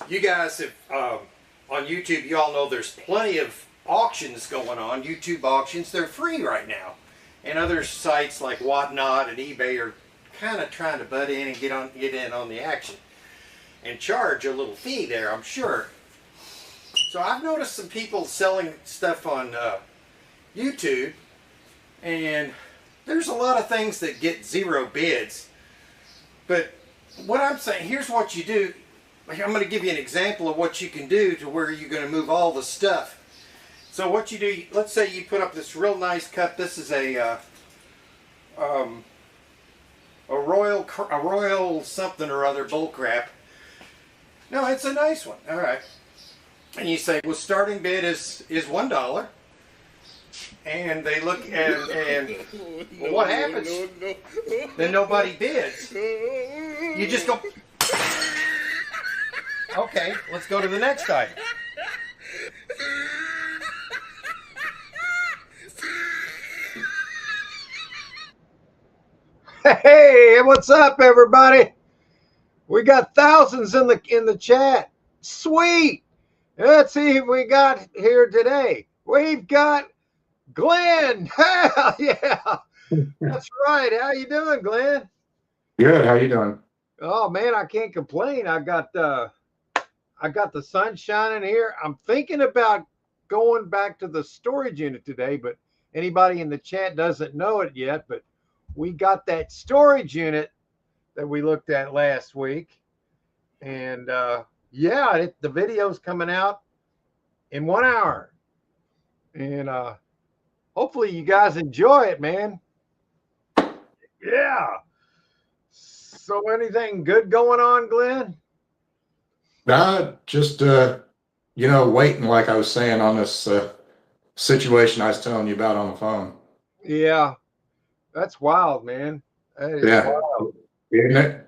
You guys have on YouTube, you all know there's plenty of auctions going on. YouTube auctions, they're free right now, and other sites like Whatnot and eBay are kind of trying to butt in and get in on the action and charge a little fee there, I'm sure. So I've noticed some people selling stuff on YouTube, and there's a lot of things that get zero bids. But what I'm saying, here's what you do. I'm going to give you an example of what you can do to where you're going to move all the stuff. So what you do, let's say you put up this real nice cup. This is a royal something or other bull crap. No, it's a nice one. All right. And you say, well, starting bid is $1. And they look and well, what happens? Then nobody bids. You just go, okay, let's go to the next item. Hey, what's up, everybody? We got thousands in the chat. Sweet. Let's see who we got here today. We've got Glenn. Hell yeah. That's right. How you doing, Glenn? Good. How you doing? Oh man, I can't complain. I got the sun shining here. I'm thinking about going back to the storage unit today, but anybody in the chat doesn't know it yet, but we got that storage unit that we looked at last week. And yeah, the video's coming out in 1 hour. And hopefully you guys enjoy it, man. Yeah. So anything good going on, Glenn? Just waiting, like I was saying, on this situation I was telling you about on the phone. Yeah. That's wild, man. That is wild. Isn't it?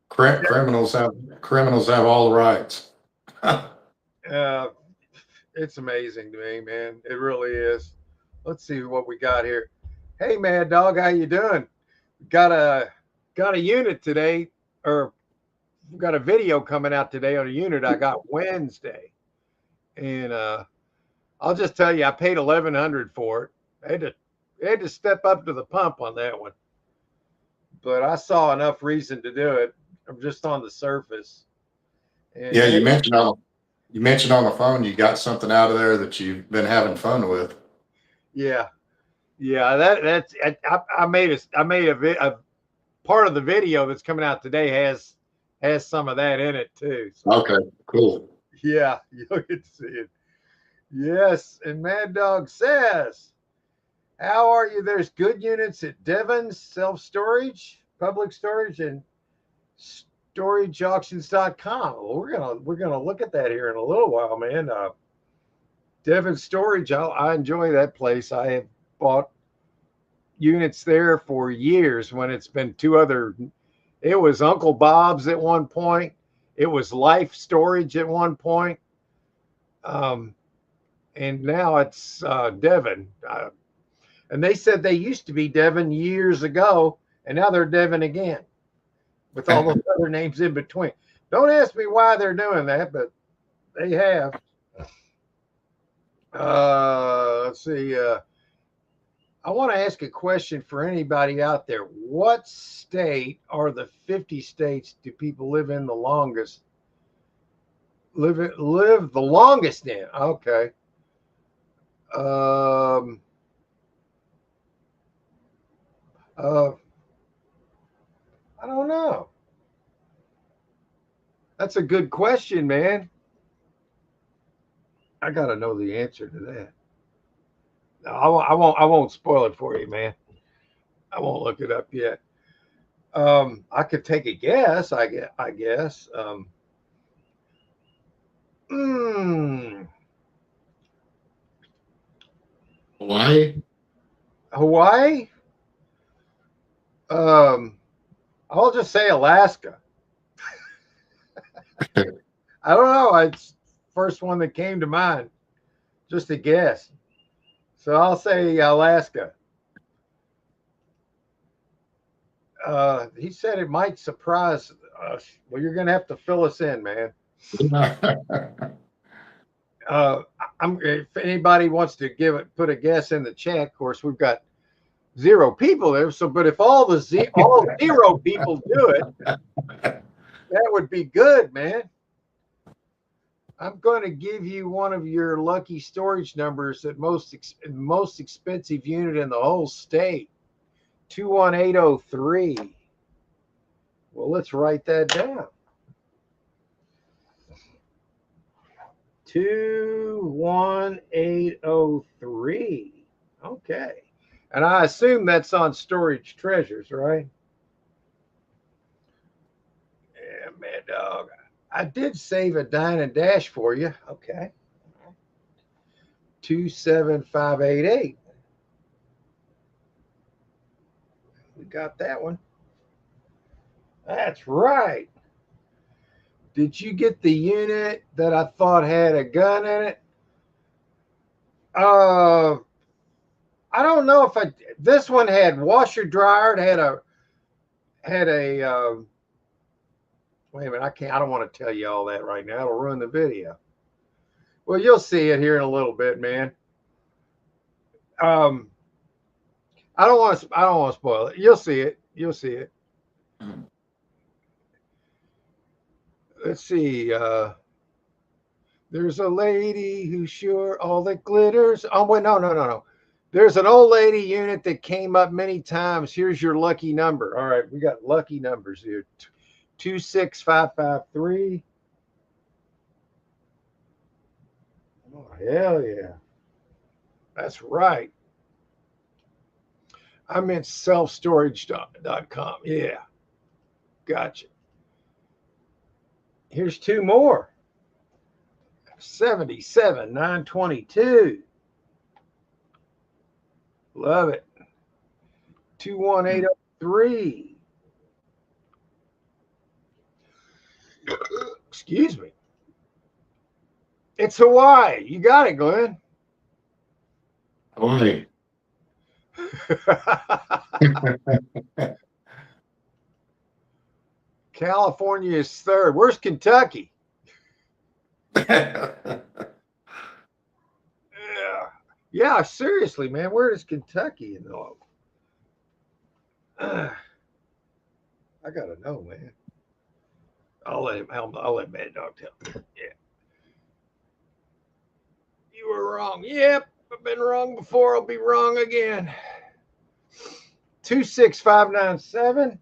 Criminals have all the rights. It's amazing to me, man. It really is. Let's see what we got here. Hey, Mad Dog, how you doing? Got a unit today, or got a video coming out today on a unit I got Wednesday, and I'll just tell you, I paid $1,100 for it. I had to step up to the pump on that one, but I saw enough reason to do it. I'm just on the surface. And yeah, you mentioned on the phone you got something out of there that you've been having fun with. Yeah. That's I made a part of the video that's coming out today has some of that in it too. So, okay, cool. Yeah, you'll get to see it. Yes, and Mad Dog says, how are you? There's good units at Devon's self-storage, public storage, and storageauctions.com. Well, we're gonna look at that here in a little while, man. Devon Storage, I enjoy that place. I have bought units there for years when it's been it was Uncle Bob's at one point. It was Life Storage at one point. And now it's Devon. And they said they used to be Devon years ago, and now they're Devon again with all those other names in between. Don't ask me why they're doing that, but they have. Let's see. I want to ask a question for anybody out there. What state are the 50 states do people live in the longest? Live the longest in? Okay. I don't know. That's a good question, man. I gotta know the answer to that. No, I won't spoil it for you, man. I won't look it up yet. I could take a guess. I guess. Hawaii. I'll just say Alaska. I don't know. It's first one that came to mind. Just a guess. So I'll say Alaska. He said it might surprise us. Well, you're going to have to fill us in, man. If anybody wants to put a guess in the chat, of course, we've got 0 people there. So, but if all 0 people do it, that would be good, man. I'm going to give you one of your lucky storage numbers at most expensive unit in the whole state, 21803. Well, let's write that down. 21803. Okay. And I assume that's on Storage Treasures, right? Yeah, Mad Dog. I did save a dine and dash for you. Okay. 27588. We got that one. That's right. Did you get the unit that I thought had a gun in it? I don't know if this one had washer dryer. It had a wait a minute, I don't want to tell you all that right now. It'll ruin the video. Well, you'll see it here in a little bit, man. I don't want to spoil it. You'll see it. You'll see it. Let's see. There's a lady who's sure all that glitters. Oh, wait, no. There's an old lady unit that came up many times. Here's your lucky number. All right, we got lucky numbers here. 26553. Oh, hell yeah. That's right. I meant selfstorage.com. Yeah. Gotcha. Here's 2 more. 77922. Love it. 21803. Excuse me. It's Hawaii. You got it, Glenn. Hawaii. California is 3rd. Where's Kentucky? Yeah, seriously, man. Where is Kentucky in the I gotta know, man. I'll let Mad Dog tell me. Yeah. You were wrong. Yep, I've been wrong before. I'll be wrong again. 26597.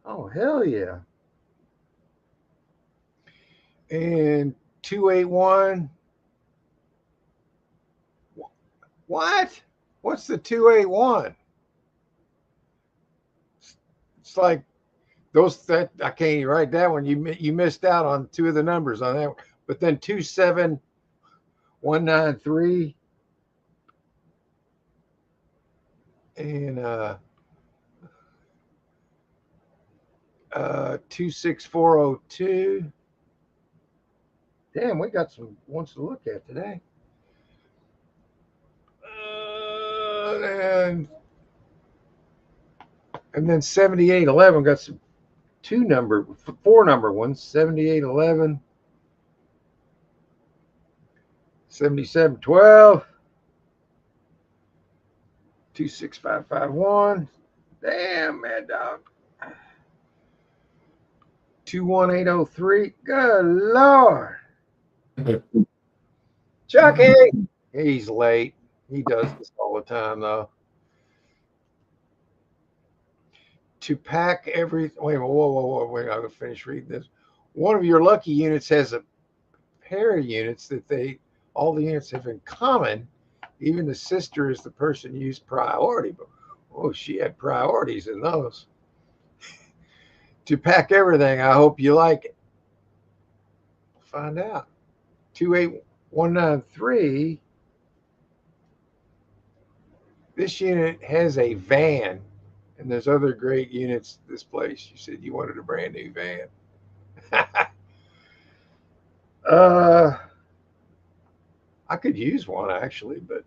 Oh, hell yeah. And 281. What? What's the 281? It's like those that I can't even write that one. You missed out on 2 of the numbers on that one. But then 27193 and 26402. Damn, we got some ones to look at today. And then 7811 got some 4 number ones. 7811, 7712, 26551. Damn, Mad Dog. 21803. Good Lord. Chucky. He's late. He does this all the time, though. To pack every. Wait, whoa. Wait, I'm going to finish reading this. One of your lucky units has a pair of units that all the units have in common. Even the sister is the person used priority. But, she had priorities in those. To pack everything, I hope you like it. Find out. 28193. This unit has a van, and there's other great units this place. You said you wanted a brand new van. I could use one actually, but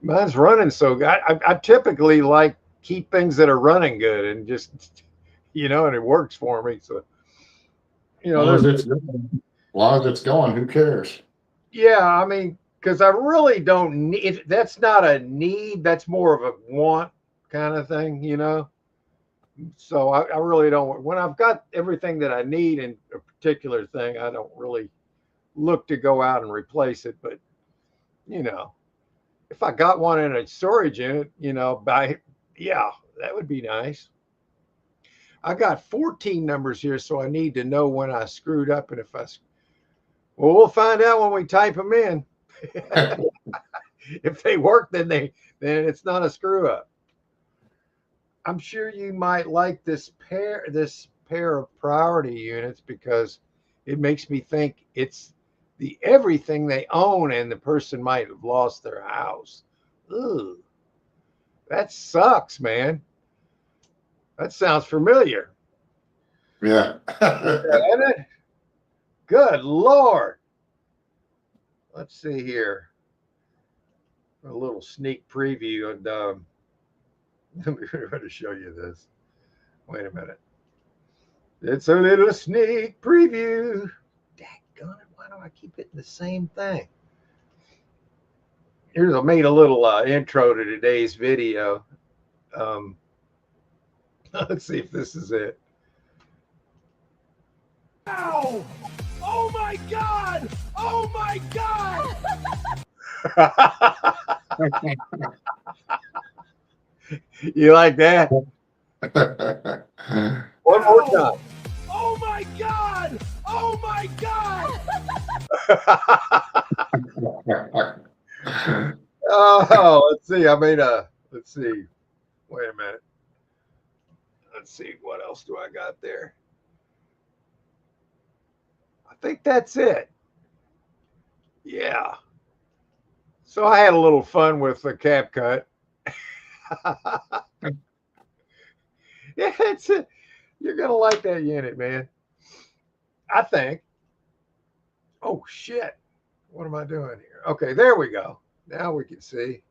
mine's running so good. I typically like keep things that are running good and just, and it works for me. So You know, As there's, long as it's going, who cares? yeah, I mean, because I really don't need, that's not a need, that's more of a want kind of thing, you know? So I really don't, when I've got everything that I need in a particular thing, I don't really look to go out and replace it. But, you know, if I got one in a storage unit, you know, yeah, that would be nice. I got 14 numbers here, so I need to know when I screwed up and if well, we'll find out when we type them in. If they work, then it's not a screw up. I'm sure you might like this pair of priority units because it makes me think it's the everything they own and the person might have lost their house. Ooh, that sucks, man. That sounds familiar. Yeah. Isn't it? Good Lord. Let's see here. A little sneak preview. And let me try to show you this. Wait a minute. It's a little sneak preview. Daggone it. Why do I keep hitting the same thing? I made a little intro to today's video. Let's see if this is it. Ow! Oh my God! Oh my God! You like that? One more time. Oh my God! Oh my God! Oh, let's see. Let's see. Wait a minute. Let's see. What else do I got there? I think that's it. Yeah. So I had a little fun with the cap cut. Yeah, you're gonna like that unit, man. I think. Oh shit. What am I doing here? Okay, there we go. Now we can see.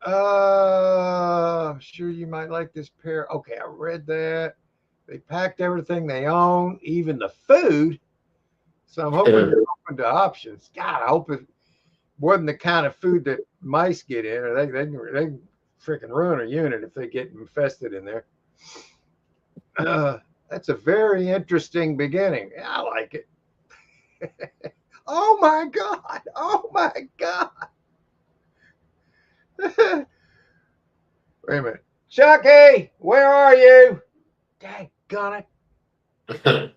I'm sure you might like this pair. Okay, I read that. They packed everything they own, even the food. So I'm hoping they're open to options. God, I hope it wasn't the kind of food that mice get in, or they freaking ruin a unit if they get infested in there. That's a very interesting beginning. I like it. Oh my God. Oh my God. Wait a minute. Chucky, where are you? Daggone it.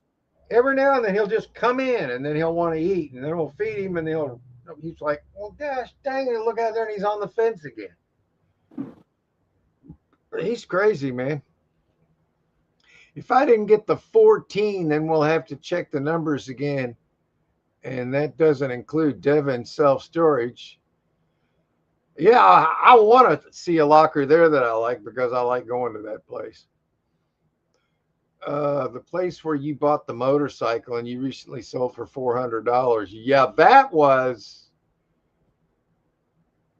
Every now and then he'll just come in and then he'll want to eat and then we'll feed him and he's like, well, gosh dang it, look out there and he's on the fence again. He's crazy, man. If I didn't get the 14, then we'll have to check the numbers again. And that doesn't include Devon self-storage. Yeah, I want to see a locker there that I like because I like going to that place. The place where you bought the motorcycle and you recently sold for $400. Yeah, that was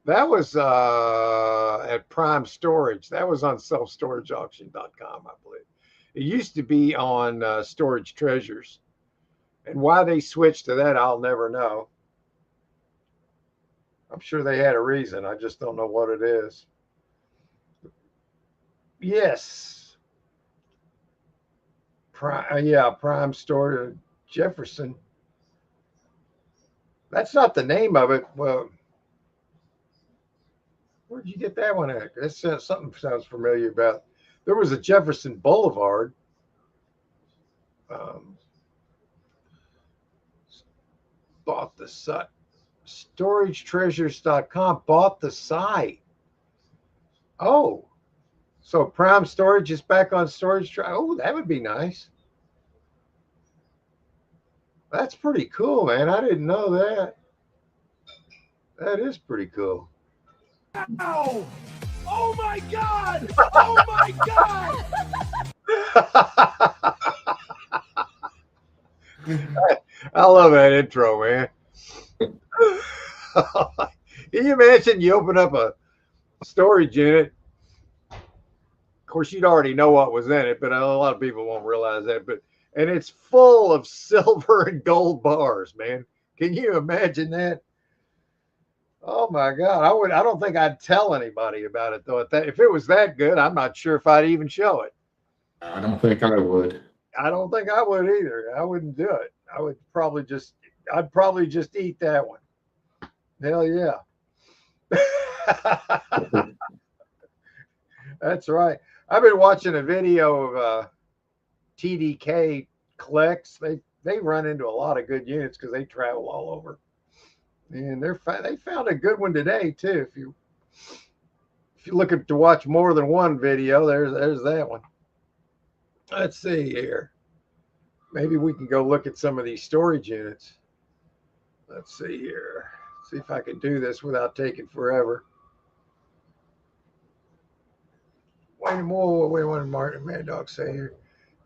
at Prime Storage. That was on selfstorageauction.com, I believe. It used to be on Storage Treasures. And why they switched to that, I'll never know. I'm sure they had a reason. I just don't know what it is. Yes. Prime Store Jefferson. That's not the name of it. Well, where'd you get that one at? That something sounds familiar about. There was a Jefferson Boulevard. Bought the site. StorageTreasures.com bought the site. Oh, so Prime Storage is back on Storage. Oh, that would be nice. That's pretty cool, man. I didn't know that. That is pretty cool. Ow! Oh my God! Oh my God! I love that intro, man. Can you imagine you open up a storage unit? Of course, you'd already know what was in it, but a lot of people won't realize that. But and it's full of silver and gold bars, man. Can you imagine that? Oh my God. I don't think I'd tell anybody about it though. If it was that good, I'm not sure if I'd even show it. I don't think I would. I don't think I would either. I wouldn't do it. I'd probably just eat that one. Hell yeah. That's right. I've been watching a video of TDK collects. They run into a lot of good units because they travel all over, and they found a good one today too. If you're looking to watch more than one video, there's that one. Let's see here. Maybe we can go look at some of these storage units. Let's see here. See if I can do this without taking forever. Wait a minute. Wait, what did Martin Mad Dog say here?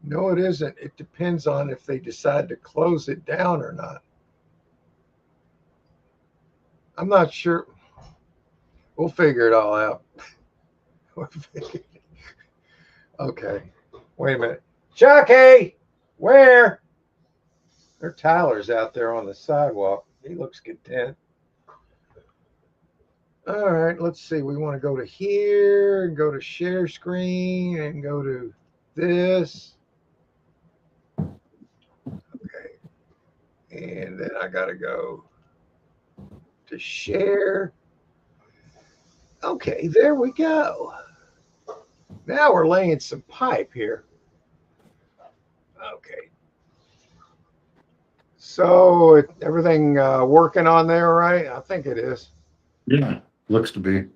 No, it isn't. It depends on if they decide to close it down or not. I'm not sure. We'll figure it all out. Okay. Wait a minute. Chucky, where? There, Tyler's out there on the sidewalk. He looks content. All right, let's see. We want to go to here and go to share screen and go to this. Okay. And then I got to go to share. Okay, there we go. Now we're laying some pipe here. Okay. So everything working on there, right? I think it is. Yeah, looks to be.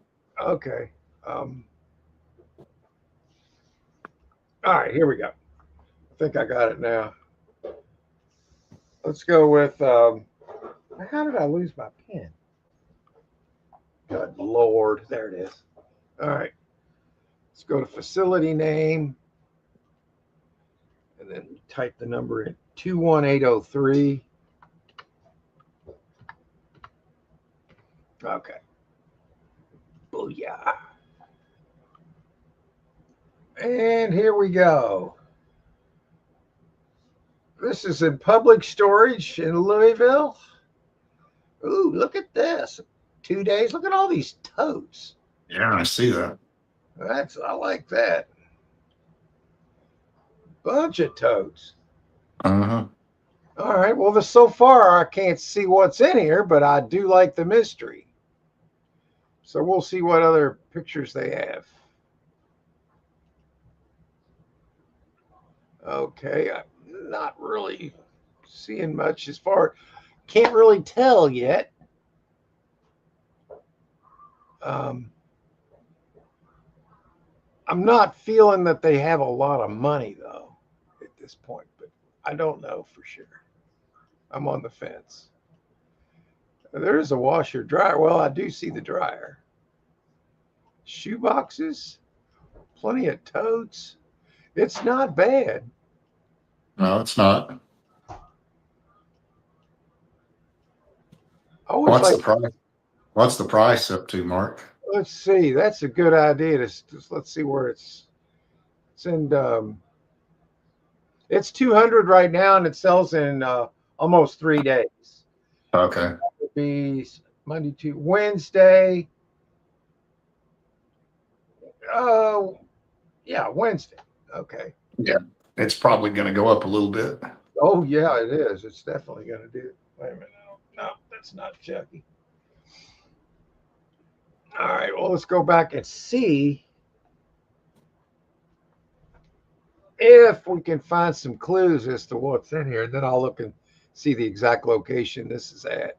Okay. All right, here we go. I think I got it now. Let's go with, how did I lose my pen? Good Lord, there it is. All right, let's go to facility name. And then type the number in, 21803. Okay. Booyah. And here we go. This is in public storage in Louisville. Ooh, look at this. 2 days. Look at all these totes. Yeah, I see that. I like that. Bunch of totes. Uh-huh. All right. Well, so far I can't see what's in here, but I do like the mystery. So we'll see what other pictures they have. Okay, I'm not really seeing much as far. Can't really tell yet. I'm not feeling that they have a lot of money though at this point, but I don't know for sure. I'm on the fence. There is a washer dryer. Well, I do see the dryer. Shoe boxes, plenty of totes. It's not bad. No, it's not. Oh, What's the price? What's the price up to, Mark? Let's see. That's a good idea. Let's see where it's in. It's 200 right now, and it sells in almost 3 days. Okay. It would be Monday to Wednesday. Oh, yeah, Wednesday. Okay. Yeah, it's probably going to go up a little bit. Oh, yeah, it is. It's definitely going to do it. Wait a minute. No, that's not Chucky. All right, well, let's go back and see if we can find some clues as to what's in here. And then I'll look and see the exact location this is at.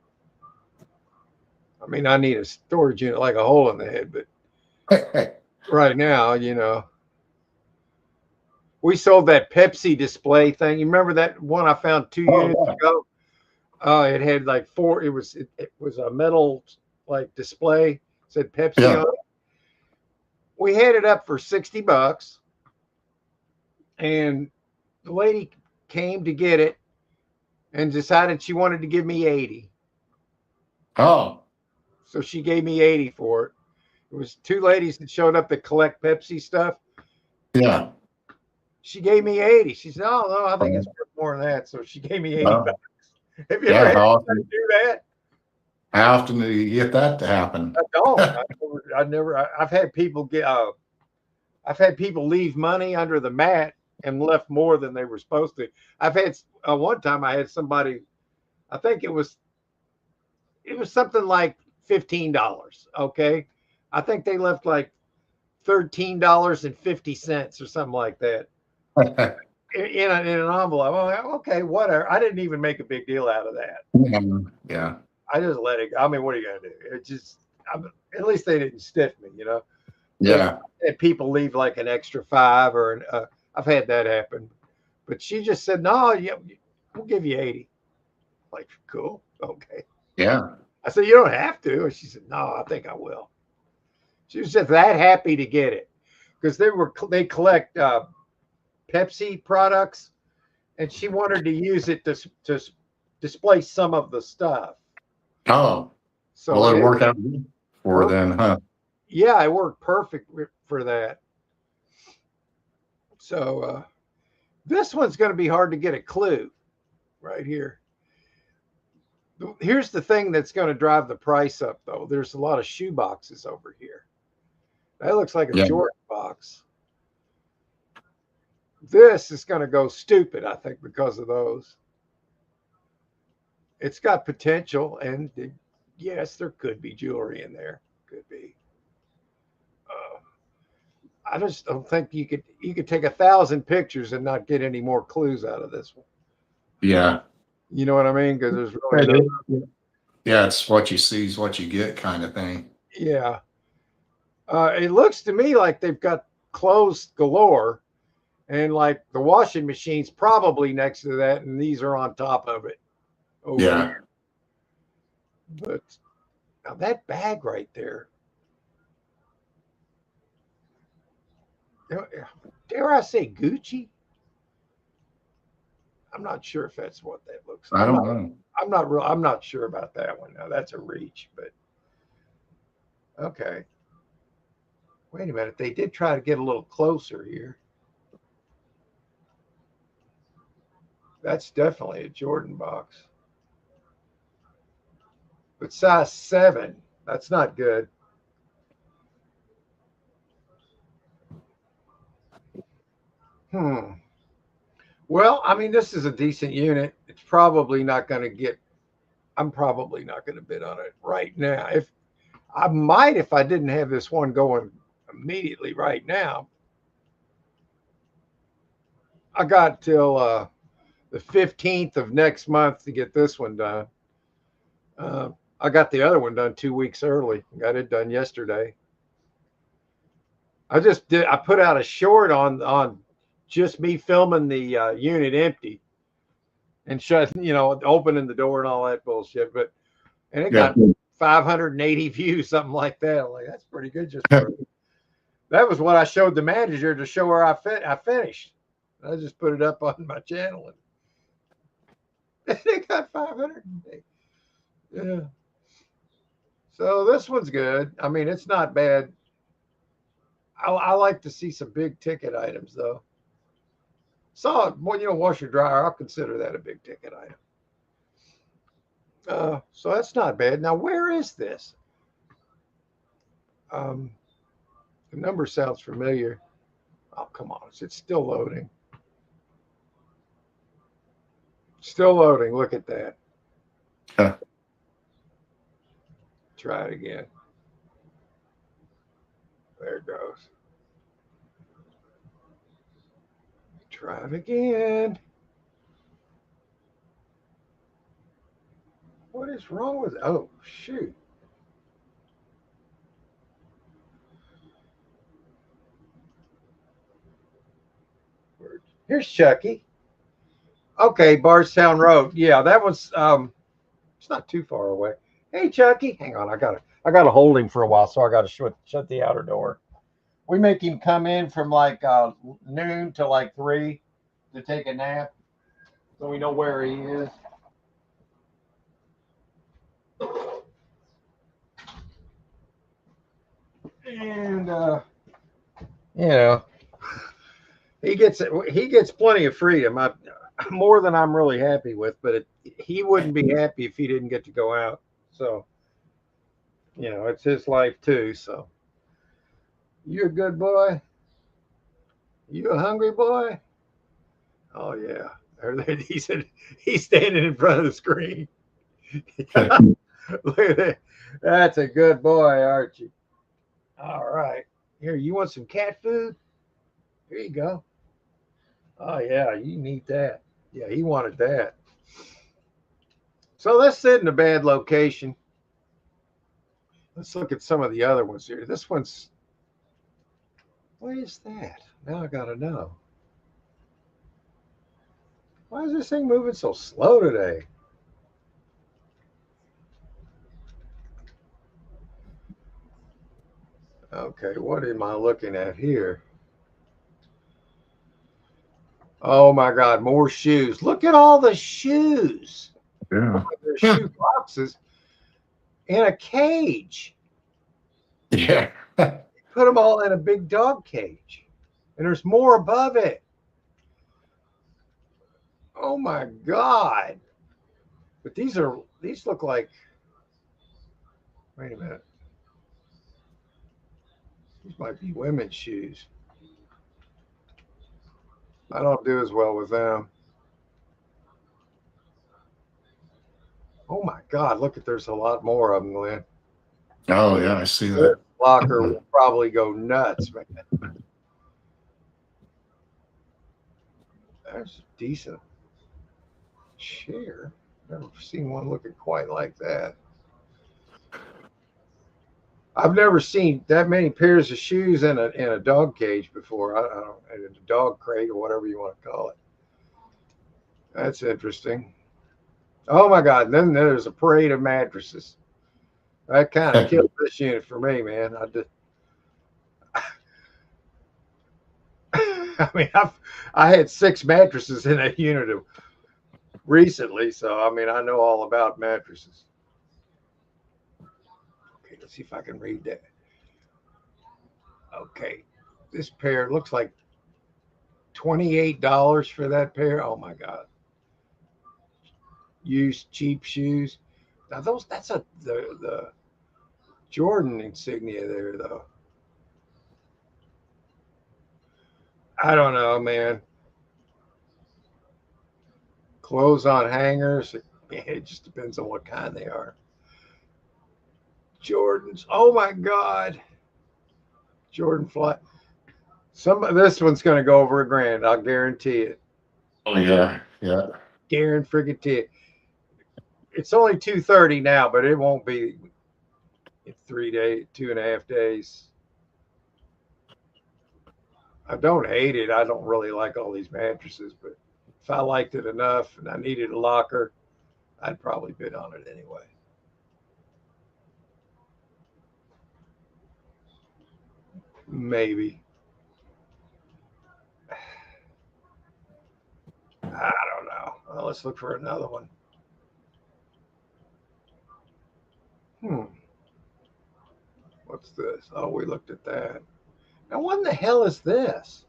I mean, I need a storage unit like a hole in the head, but right now, we sold that Pepsi display thing. You remember that one I found 2 units ago? It had like 4. It was a metal like display. It said Pepsi on it. We had it up for $60, and the lady came to get it and decided she wanted to give me 80. Oh. So she gave me 80 for it. It was 2 ladies that showed up that collect Pepsi stuff. Yeah. She gave me 80. She said, "Oh no, I think it's worth more than that." So she gave me 80 Oh, bucks. Have you ever yeah. had anybody do that? How often do you get that to happen? I don't. I've had people get. I've had people leave money under the mat and left more than they were supposed to. I've had one time I had somebody. I think it was something like $15. Okay, I think they left like $13.50 or something like that in an envelope. I'm like, okay, whatever. I didn't even make a big deal out of that. Yeah. I just let it go. I mean, what are you gonna do? It just, at least they didn't stiff me, you know. Yeah. And people leave like an extra $5 or I've had that happen. But she just said, "No, yeah, we'll give you 80." Like, cool, okay. Yeah. I said, "You don't have to." And she said, "No, I think I will." She was just that happy to get it because they collect Pepsi products, and she wanted to use it to display some of the stuff. Oh, So well, it worked out good for then, huh? yeah, it worked perfect for that. So this one's going to be hard to get a clue right here. Here's the thing that's going to drive the price up, though. There's a lot of shoe boxes over here. That looks like a Yeah. Jordan box. This is going to go stupid, I think, because of those. It's got potential, and yes, there could be jewelry in there. Could be. I just don't think you could take 1,000 pictures and not get any more clues out of this one. Yeah. You know what I mean? Because there's really Yeah, it's what you see is what you get kind of thing. yeah. It looks to me like they've got clothes galore, and like the washing machine's probably next to that, and these are on top of it. Yeah. Here. But now that bag right there, dare I say Gucci? I'm not sure if that's what that looks like. I don't know. I'm not sure about that one. Now that's a reach, but okay. Wait a minute. They did try to get a little closer here. That's definitely a Jordan box. But size 7, that's not good. Well, I mean, this is a decent unit. It's probably not going to get, I'm probably not going to bid on it right now. If I might, if I didn't have this one going immediately right now. I got till the 15th of next month to get this one done. I got the other one done 2 weeks early. Got it done yesterday. I put out a short on just me filming the unit empty and opening the door and all that bullshit. And it got 580 views, something like that. I'm like, that's pretty good. That was what I showed the manager to show her I finished. I just put it up on my channel and it got 500. Yeah. So this one's good. I mean, it's not bad. I like to see some big ticket items though. Solid, washer dryer. I'll consider that a big ticket item. So that's not bad. Now, where is this? The number sounds familiar. Oh, come on. It's still loading. Still loading. Look at that. Huh. Try it again. There it goes. Try it again. What is wrong with it? Oh, shoot. Here's Chucky. Okay, Bardstown Road. Yeah, that was it's not too far away. Hey Chucky, hang on, I gotta hold him for a while, so I gotta shut the outer door. We make him come in from like noon to like 3 to take a nap, so we know where he is. And He gets plenty of freedom. More than I'm really happy with, but he wouldn't be happy if he didn't get to go out. So, it's his life too. So, you a good boy? You a hungry boy? Oh yeah. He's standing in front of the screen. Look at that. That's a good boy, Archie. All right. Here, you want some cat food? Here you go. Oh yeah, you can eat that. Yeah, he wanted that. So let's sit in a bad location. Let's look at some of the other ones here. This one's, what is that? Now I gotta know. Why is this thing moving so slow today? Okay, what am I looking at here? Oh my God, more shoes. Look at all the shoes. Yeah. There's shoe boxes in a cage. Yeah. Put them all in a big dog cage. And there's more above it. Oh my God. But these look like, wait a minute. These might be women's shoes. I don't do as well with them. Oh my God, look at there's a lot more of them, Glenn. Oh yeah, I see This that. locker will probably go nuts, man. That's a decent chair. Never seen one looking quite like that. I've never seen that many pairs of shoes in a dog cage before. I don't, in a dog crate or whatever you want to call it. That's interesting. Oh my God! And then there's a parade of mattresses. That kind of killed this unit for me, man. I mean, I had 6 mattresses in a unit recently, so I mean, I know all about mattresses. Okay, let's see if I can read that. Okay, this pair looks like $28 for that pair. Oh my God! Used cheap shoes. Now that's the Jordan insignia there though. I don't know, man. Clothes on hangers. It just depends on what kind they are. Jordans. Oh my God. Jordan fly. This one's going to go over $1,000. I'll guarantee it. Oh yeah, yeah. Guarantee it. It's only 2:30 now, but it won't be in 3 days, 2.5 days. I don't hate it. I don't really like all these mattresses, but if I liked it enough and I needed a locker, I'd probably bid on it anyway. Maybe. I don't know. Well, let's look for another one. What's this? Oh, we looked at that. Now, what in the hell is this?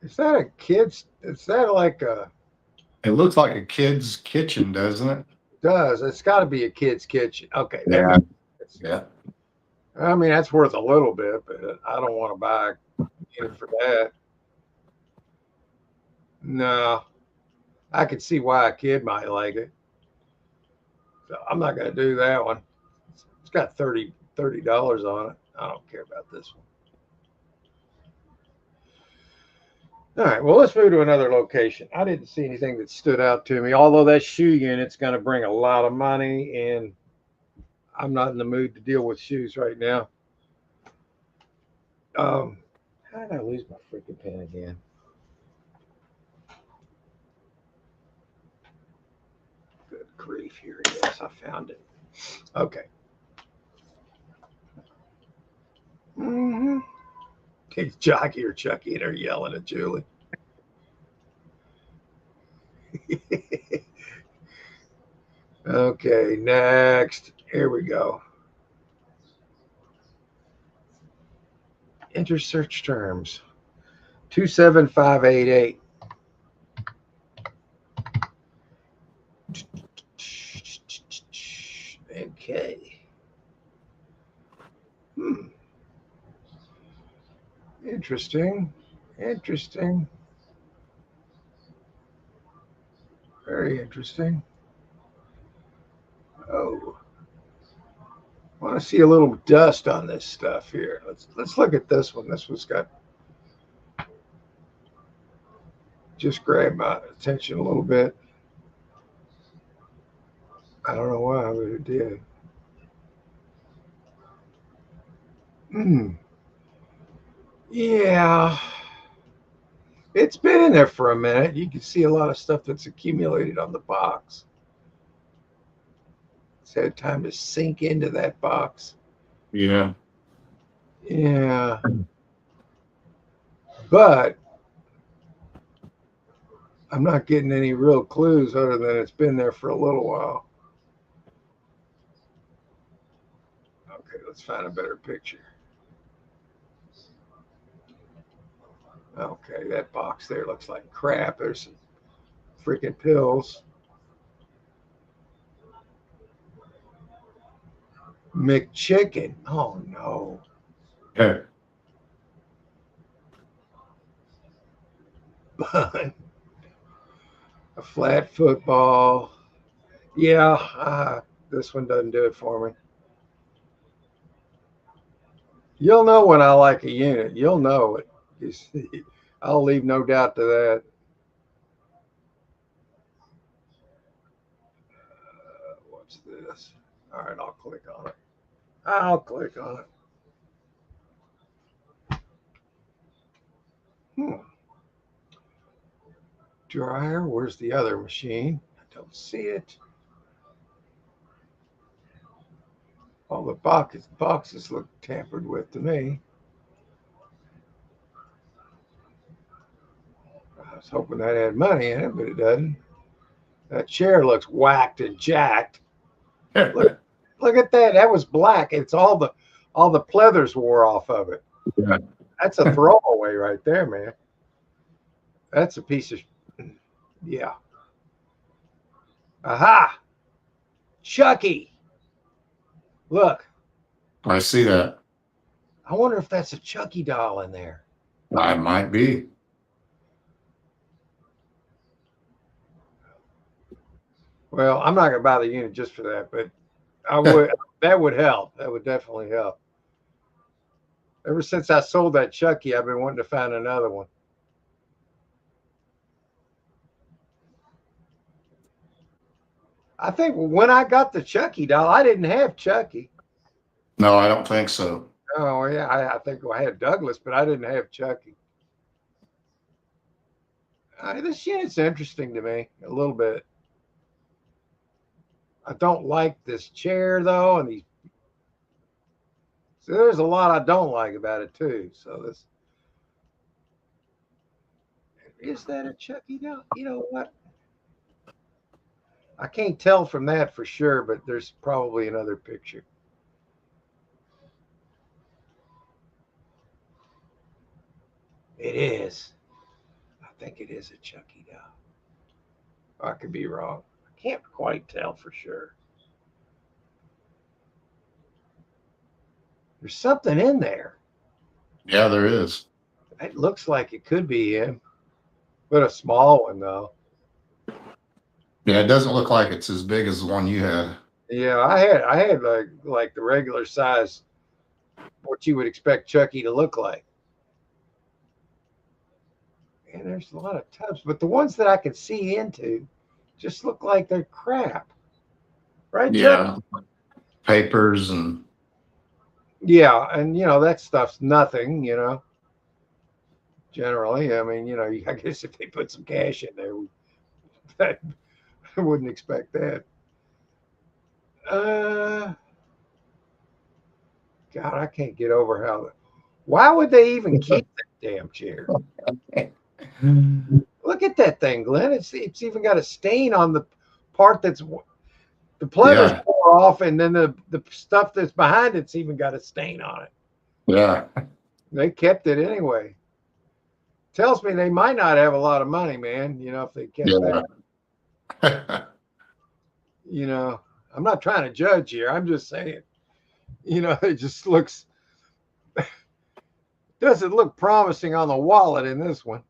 Is that a kid's? Is that like a? It looks like a kid's kitchen, doesn't it? Does it's got to be a kid's kitchen? Okay, that Yeah. makes sense. Yeah. I mean, that's worth a little bit, but I don't want to buy it for that. No, I could see why a kid might like it. So I'm not going to do that one. It's got $30 on it. I don't care about this one. All right, well, let's move to another location. I didn't see anything that stood out to me, although that shoe unit's going to bring a lot of money, and I'm not in the mood to deal with shoes right now. How did I lose my freaking pen again? Good grief, here it is. I found it. Okay. Okay, Jockey or Chucky are yelling at Julie. Okay, next. Here we go. Enter search terms. 27588. Okay. Interesting. Interesting. Very interesting. Oh. I want to see a little dust on this stuff here. Let's look at this one. This one's got just grabbed my attention a little bit. I don't know why, but it did. Yeah. It's been in there for a minute. You can see a lot of stuff that's accumulated on the box. It's had time to sink into that box. Yeah. Yeah. But I'm not getting any real clues other than it's been there for a little while. Okay, let's find a better picture. Okay, that box there looks like crap. There's some freaking pills. McChicken. Oh no. Yeah. Bun. A flat football. Yeah, this one doesn't do it for me. You'll know when I like a unit. You'll know it. You see, I'll leave no doubt to that. What's this? All right, I'll click on it. I'll click on it. Dryer. Where's the other machine? I don't see it. All the boxes look tampered with to me. I was hoping that had money in it, but it doesn't. That chair looks whacked and jacked. Look at that. That was black. It's all the pleathers wore off of it. Yeah. That's a throwaway right there, man. That's a piece of yeah. Aha! Chucky. Look. I see that. I wonder if that's a Chucky doll in there. I might be. Well, I'm not gonna buy the unit just for that, but I would. That would help. That would definitely help. Ever since I sold that Chucky, I've been wanting to find another one. I think when I got the Chucky doll, I didn't have Chucky. No, I don't think so. Oh yeah, I think I had Douglas, but I didn't have Chucky. This unit's interesting to me a little bit. I don't like this chair though, and these. So there's a lot I don't like about it too. So this is that a Chucky doll? You know what? I can't tell from that for sure, but there's probably another picture. It is. I think it is a Chucky doll. I could be wrong. I can't quite tell for sure. There's something in there. Yeah, there is. It looks like it could be him, but a small one though. Yeah, it doesn't look like it's as big as the one you had. Yeah, I had like the regular size, what you would expect Chucky to look like. And there's a lot of tubs, but the ones that I could see into just look like they're crap. Right, Yeah. Chuck? Papers and Yeah, and that stuff's nothing, generally. I mean, I guess if they put some cash in there, I wouldn't expect that. God, I can't get over why would they even keep that damn chair? Look at that thing, Glenn. It's even got a stain on the part that's the pleather's wore off, and then the stuff that's behind it's even got a stain on it. yeah. They kept it anyway. Tells me they might not have a lot of money, man. You know, if they kept that. You know, I'm not trying to judge here. I'm just saying, you know, it just doesn't look promising on the wallet in this one.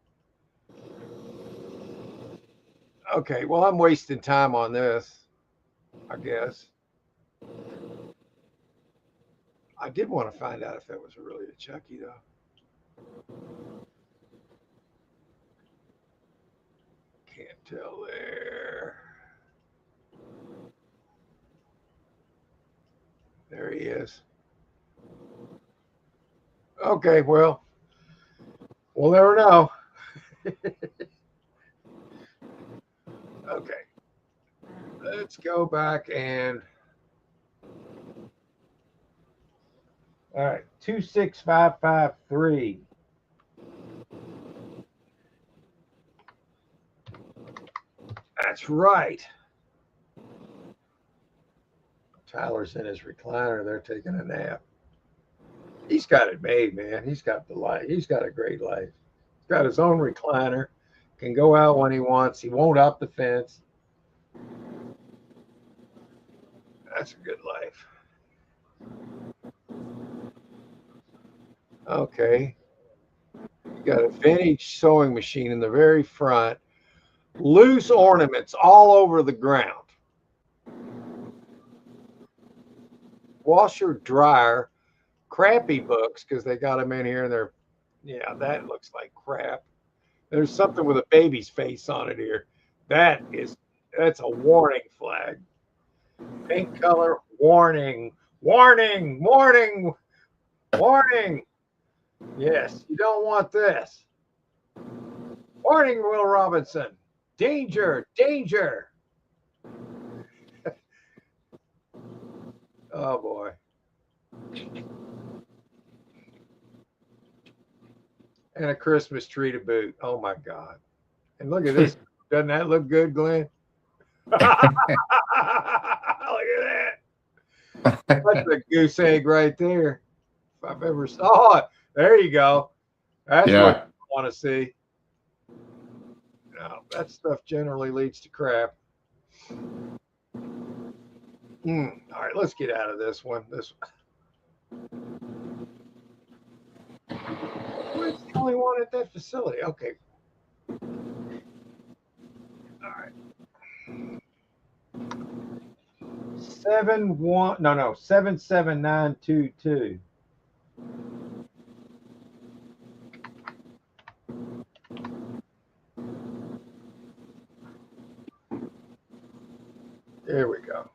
Okay, well, I'm wasting time on this, I guess. I did want to find out if that was really a Chucky, though. Can't tell there. There he is. Okay, well, we'll never know. Okay, let's go back and. All right, 26553. That's right. Tyler's in his recliner. They're taking a nap. He's got it made, man. He's got the life. He's got a great life. He's got his own recliner. Can go out when he wants. He won't up the fence. That's a good life. Okay. You got a vintage sewing machine in the very front. Loose ornaments all over the ground. Washer, dryer, crappy books because they got them in here and they're, yeah, that looks like crap. There's something with a baby's face on it here. That's a warning flag. Paint color, warning, warning, warning, warning. Yes, you don't want this. Warning, Will Robinson. Danger, danger. Oh, boy. And a Christmas tree to boot. Oh, my God. And look at this. Doesn't that look good, Glenn? Look at that. That's a goose egg right there. If I've ever saw it. There you go. That's what I want to see. No, that stuff generally leads to crap. All right, let's get out of this one. This Where's the only one at that facility? Okay. All right. 77922. There we go.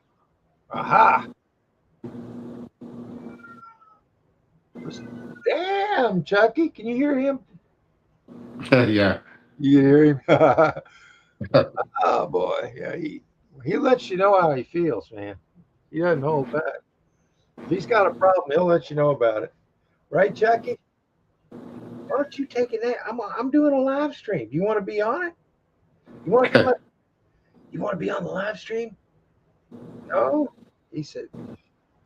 Aha. Damn, Chucky, can you hear him? Yeah. You hear him? Oh boy, yeah. He lets you know how he feels, man. He doesn't hold back. If he's got a problem, he'll let you know about it, right, Chucky? Why aren't you taking that? I'm doing a live stream. Do you want to be on it? You want to come up? You want to be on the live stream? No, he said.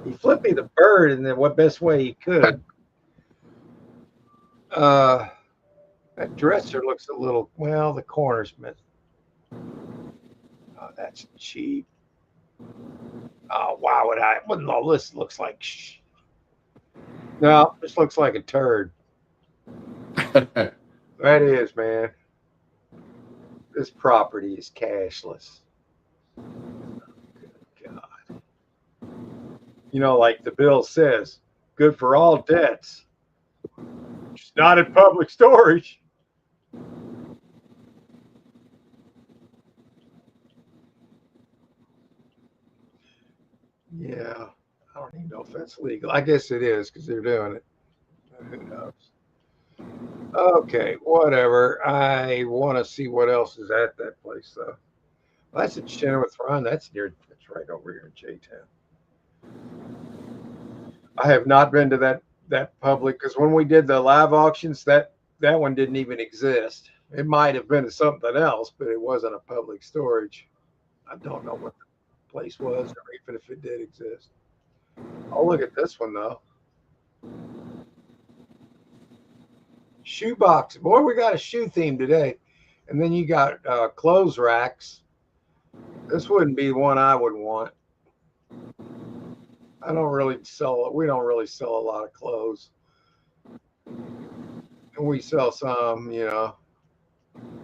He flipped me the bird in the best way he could. That dresser looks a little, well, the corner's missing. Oh, that's cheap. Oh, why would I? Well, no, this looks like no, this looks like a turd. That is, man. This property is cashless. Good God. You know, like the bill says, good for all debts. Just not in public storage. Yeah, I don't even know if that's legal. I guess it is because they're doing it. Who knows? Okay, whatever. I want to see what else is at that place, though. Well, that's at Chenoweth Run. That's right over here in J-Town. I have not been to that public because when we did the live auctions, that one didn't even exist. It might have been something else, but it wasn't a public storage. I don't know what the place was or even if it did exist. I'll look at this one though. Shoe box. Boy, we got a shoe theme today. And then you got clothes racks. This wouldn't be one I would want. We don't really sell a lot of clothes. And we sell some,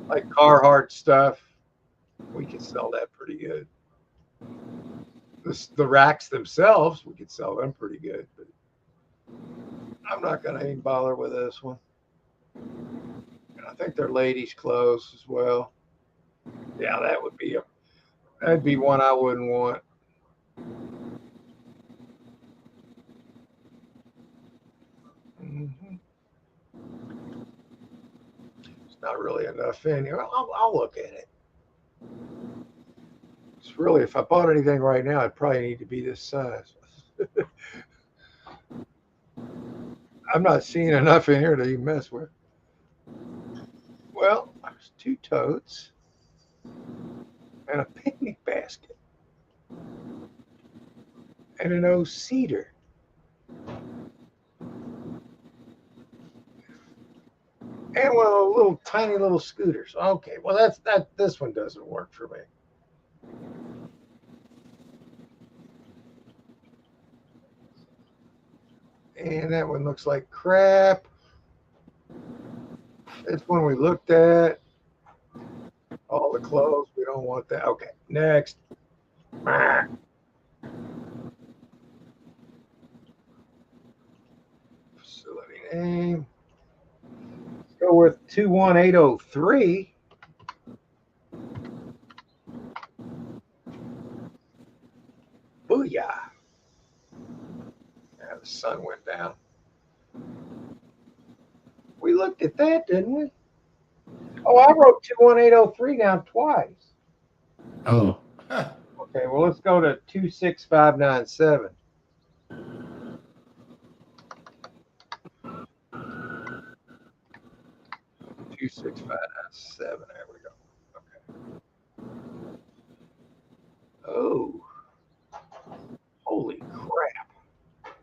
like Carhartt stuff. We could sell that pretty good. The racks themselves, we could sell them pretty good. But I'm not going to even bother with this one. And I think they're ladies' clothes as well. Yeah, that'd be one I wouldn't want. Mm-hmm. It's not really enough in here. I'll look at it. It's really, if I bought anything right now, I'd probably need to be this size. I'm not seeing enough in here to even mess with. Well, there's 2 totes and a picnic basket and an old cedar. And one of those little tiny little scooters. Okay, well this one doesn't work for me. And that one looks like crap. This one we looked at. All the clothes, we don't want that. Okay, next. Facility name. Let's go with 21803. Booyah. Yeah, the sun went down. We looked at that, didn't we? Oh, I wrote 21803 down twice. Oh. Okay, well, let's go to 26597. Two 6597. There we go. Okay. Oh, holy crap!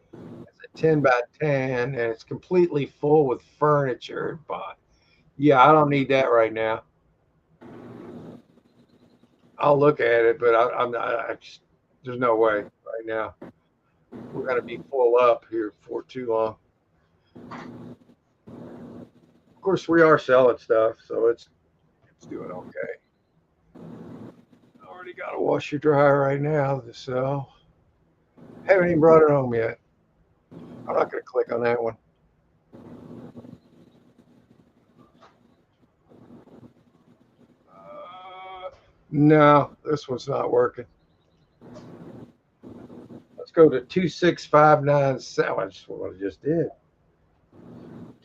It's a 10 by 10, and it's completely full with furniture. But yeah, I don't need that right now. I'll look at it, but I'm not. There's no way right now. We're gonna be full up here for too long. Of course, we are selling stuff, so it's doing okay. I already got a washer dryer right now to sell. Haven't even brought it home yet. I'm not gonna click on that one. No, this one's not working. Let's go to 26597. That's what I just did.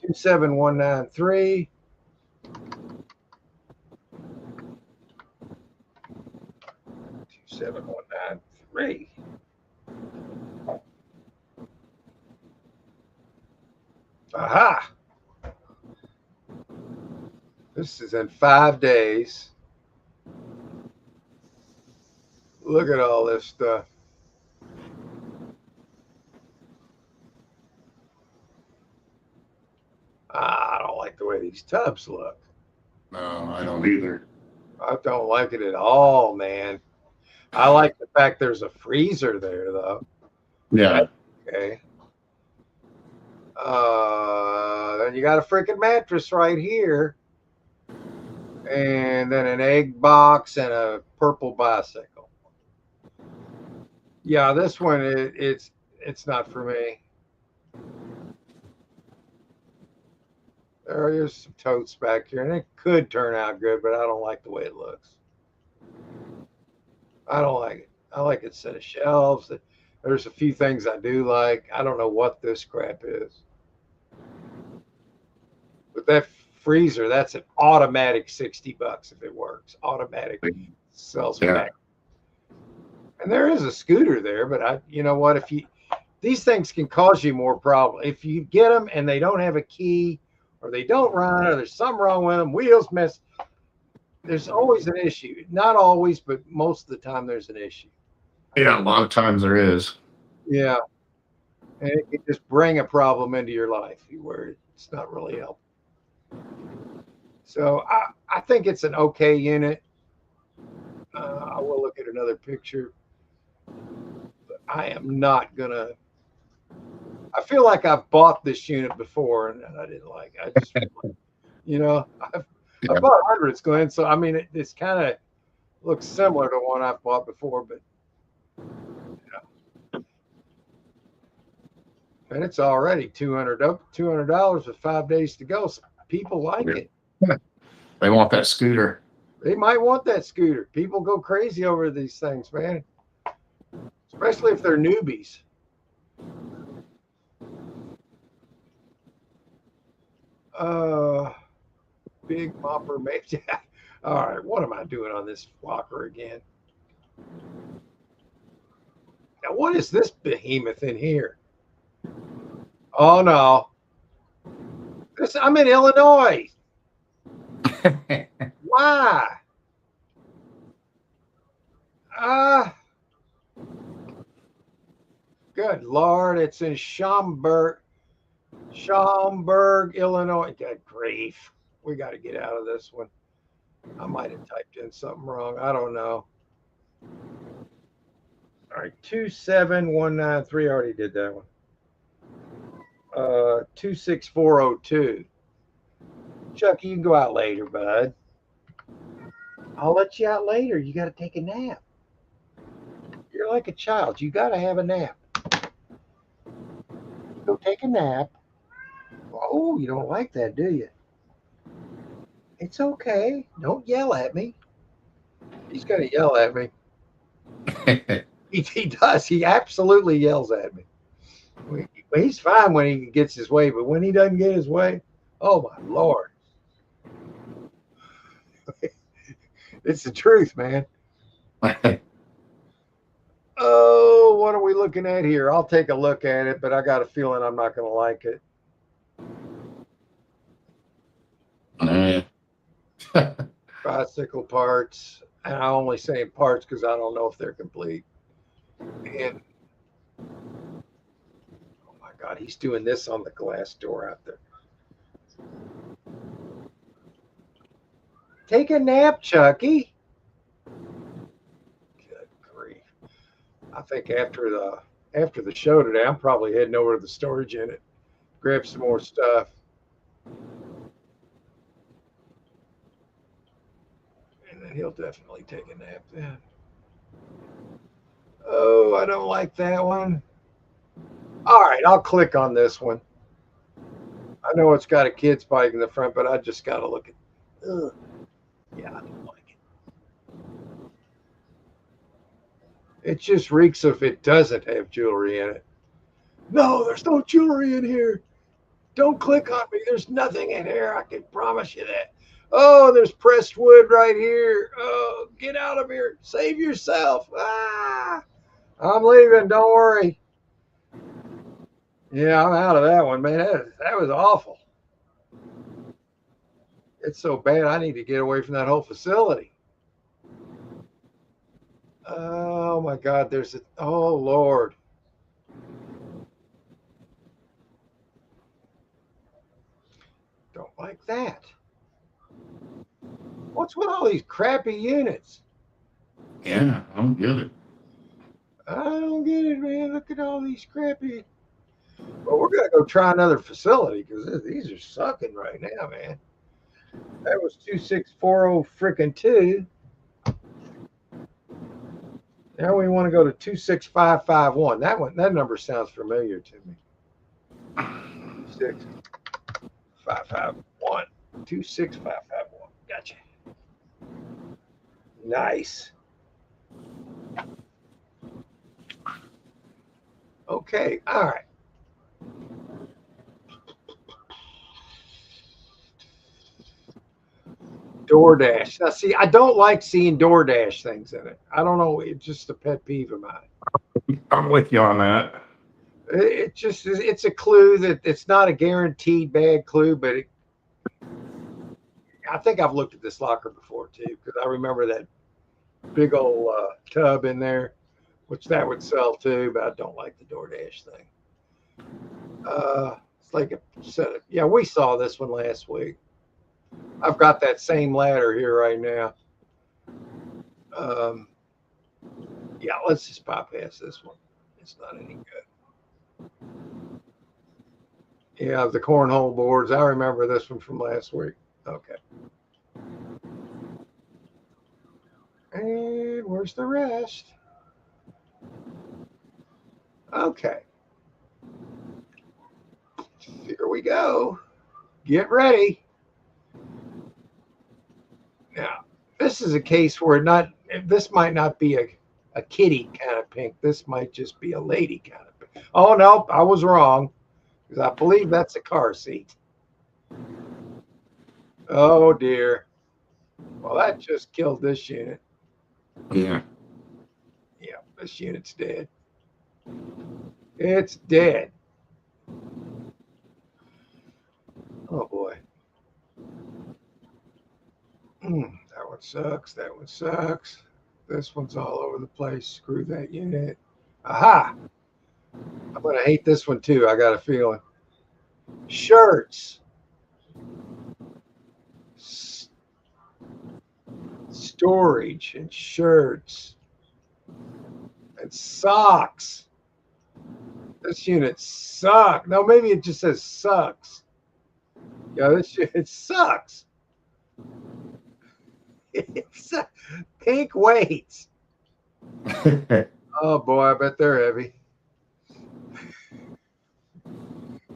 27193. 27193. Aha! This is in 5 days. Look at all this stuff. I don't like the way these tubs look. No, I don't either. I don't like it at all, man. I like the fact there's a freezer there, though. Yeah. Okay. Then you got a freaking mattress right here. And then an egg box and a purple bicycle. Yeah, this one it's not for me. There's some totes back here, and it could turn out good, but I don't like the way it looks. I don't like it. I like a set of shelves. There's a few things I do like. I don't know what this crap is. But that freezer, that's an automatic $60 if it works. Automatic sells back. And there is a scooter there, but you know what? These things can cause you more problems. If you get them and they don't have a key, or they don't run, or there's something wrong with them, wheels miss. There's always an issue. Not always, but most of the time there's an issue. Yeah, a lot of times there is. Yeah. And it can just bring a problem into your life where it's not really helpful. So I think it's an okay unit. I will look at another picture. But I am not gonna. I feel like I've bought this unit before and I didn't like it. I just, I Yeah. bought hundreds, Glenn. So I mean, it's kind of looks similar to one I've bought before, but and it's already $200 with 5 days to go. So people like it. They want that scooter. They might want that scooter. People go crazy over these things, man. Especially if they're newbies. Big mopper, maybe. All right, what am I doing on this locker again? Now, what is this behemoth in here? Oh no, I'm in Illinois. Why? Good Lord, it's in Schaumburg, Illinois. Good grief. We got to get out of this one. I might have typed in something wrong. I don't know. All right, 27193. I already did that one. 26402. Chuck, you can go out later, bud. I'll let you out later. You got to take a nap. You're like a child. You got to have a nap. Go take a nap. Oh, you don't like that, do you? It's okay. Don't yell at me. He's going to yell at me. He does. He absolutely yells at me. He's fine when he gets his way, but when he doesn't get his way, oh my Lord. It's the truth, man. Oh, what are we looking at here? I'll take a look at it, but I got a feeling I'm not going to like it. Bicycle parts. And I'm only saying parts because I don't know if they're complete. And oh my God, he's doing this on the glass door out there. Take a nap, Chucky. Good grief. I think after the show today, I'm probably heading over to the storage unit, grab some more stuff. And then he'll definitely take a nap then. Oh, I don't like that one. All right, I'll click on this one. I know it's got a kid's bike in the front, but I just got to look at it. Ugh. Yeah, I don't like it. It just reeks if it doesn't have jewelry in it. No, there's no jewelry in here. Don't click on me. There's nothing in here. I can promise you that. Oh, there's pressed wood right here. Oh, get out of here. Save yourself. Ah, I'm leaving. Don't worry. Yeah, I'm out of that one, man. That was awful. It's so bad. I need to get away from that whole facility. Oh my God. Oh Lord. Don't like that. What's with all these crappy units? Yeah, I don't get it. I don't get it, man. Look at all these crappy. Well, we're gonna go try another facility because these are sucking right now, man. That was 2640 freaking 2. Now we want to go to 26551. That number sounds familiar to me. 26551. 26551. Gotcha. Nice. Okay. All right. DoorDash. Now, see, I don't like seeing DoorDash things in it. I don't know. It's just a pet peeve of mine. I'm with you on that. It's a clue that it's not a guaranteed bad clue, but I think I've looked at this locker before too, because I remember that big old tub in there, which that would sell too, but I don't like the DoorDash thing. It's like a setup. Yeah, we saw this one last week. I've got that same ladder here right now. Yeah, let's just bypass this one. It's not any good. Yeah, the cornhole boards. I remember this one from last week. Okay. And where's the rest? Okay. Here we go. Get ready. Now, this is a case where this might not be a kitty kind of pink. This might just be a lady kind of pink. Oh, no, I was wrong. Because I believe that's a car seat. Oh, dear. Well, that just killed this unit. Yeah. Yeah, this unit's dead. It's dead. Oh, boy. That one sucks. That one sucks. This one's all over the place. Screw that unit. Aha! I'm going to hate this one, too. I got a feeling. Shirts. Storage and shirts. And socks. This unit sucks. No, maybe it just says sucks. Yeah, this unit sucks. It's pink weights. Oh boy, I bet they're heavy.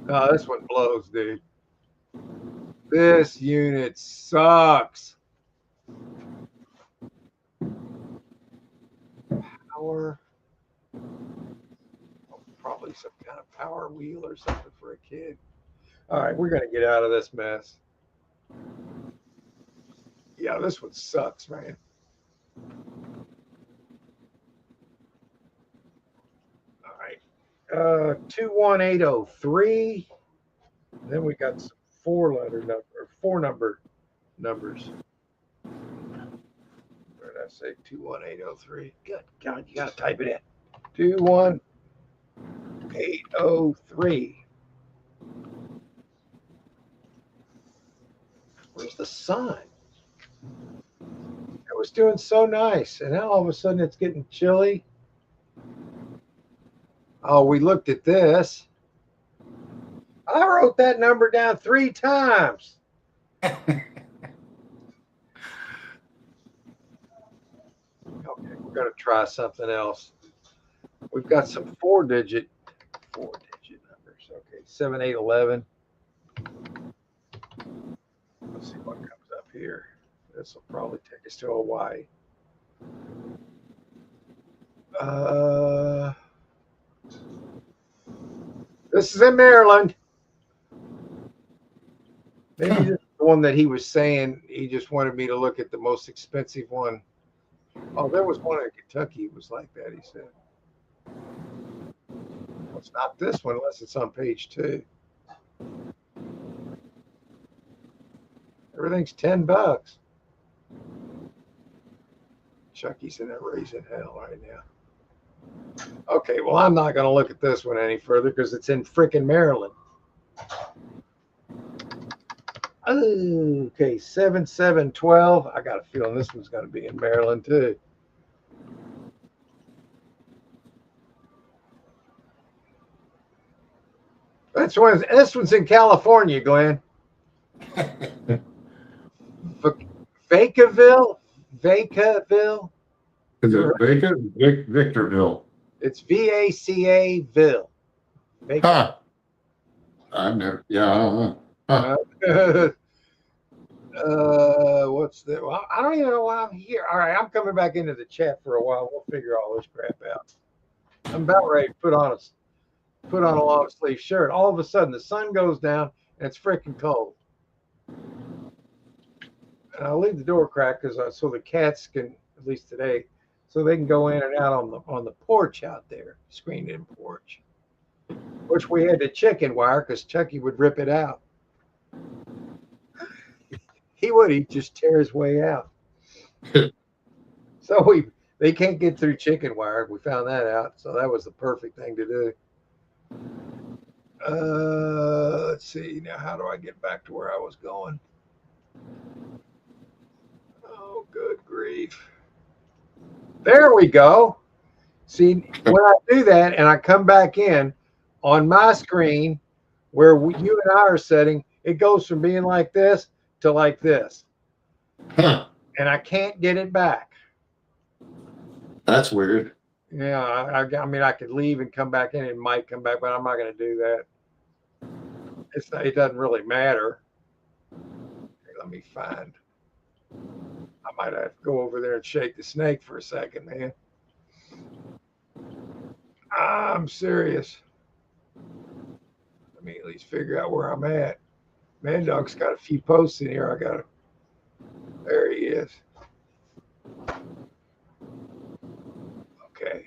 Oh, this one blows, dude. This unit sucks. Power. Probably some kind of power wheel or something for a kid. All right, we're going to get out of this mess. Yeah, this one sucks, man. All right. 21803. Then we got some four number numbers. Where did I say 21803? Good God, you got to type it in. 21803. Where's the sun? It was doing so nice, and now all of a sudden it's getting chilly. Oh, we looked at this. I wrote that number down 3 times. Okay, we're going to try something else. We've got some four-digit numbers. Okay, 7811. Let's see what comes up here. This will probably take us to Hawaii. This is in Maryland. Maybe this is the one that he was saying. He just wanted me to look at the most expensive one. Oh, there was one in Kentucky. It was like that, he said. Well, it's not this one unless it's on page 2. Everything's $10. Chucky's in a raising hell right now. Okay, well, I'm not going to look at this one any further because it's in frickin' Maryland. Okay, 7712. I got a feeling this one's going to be in Maryland too. This one's in California, Glenn. Vacaville? Is it Baker? Victorville. It's Vacaville. Huh. I've never, yeah, I don't know. Huh. What's that? Well, I don't even know why I'm here. All right, I'm coming back into the chat for a while. We'll figure all this crap out. I'm about ready to put on a long sleeve shirt. All of a sudden, the sun goes down and it's freaking cold. And I'll leave the door cracked so the cats can, at least today, so they can go in and out on the porch out there, screened-in porch, which we had to chicken wire because Chucky would rip it out. He'd just tear his way out. So they can't get through chicken wire. We found that out, so that was the perfect thing to do. Let's see now. How do I get back to where I was going? Oh, good grief. There we go. See, when I do that and I come back in on my screen where you and I are setting, it goes from being like this to like this. Huh. And I can't get it back. That's weird. Yeah, I mean, I could leave and come back in. It might come back, but I'm not going to do that. It doesn't really matter. Okay, let me find. I might have to go over there and shake the snake for a second, man. I'm serious. Let me at least figure out where I'm at. Mad Dog's got a few posts in here. There he is. Okay.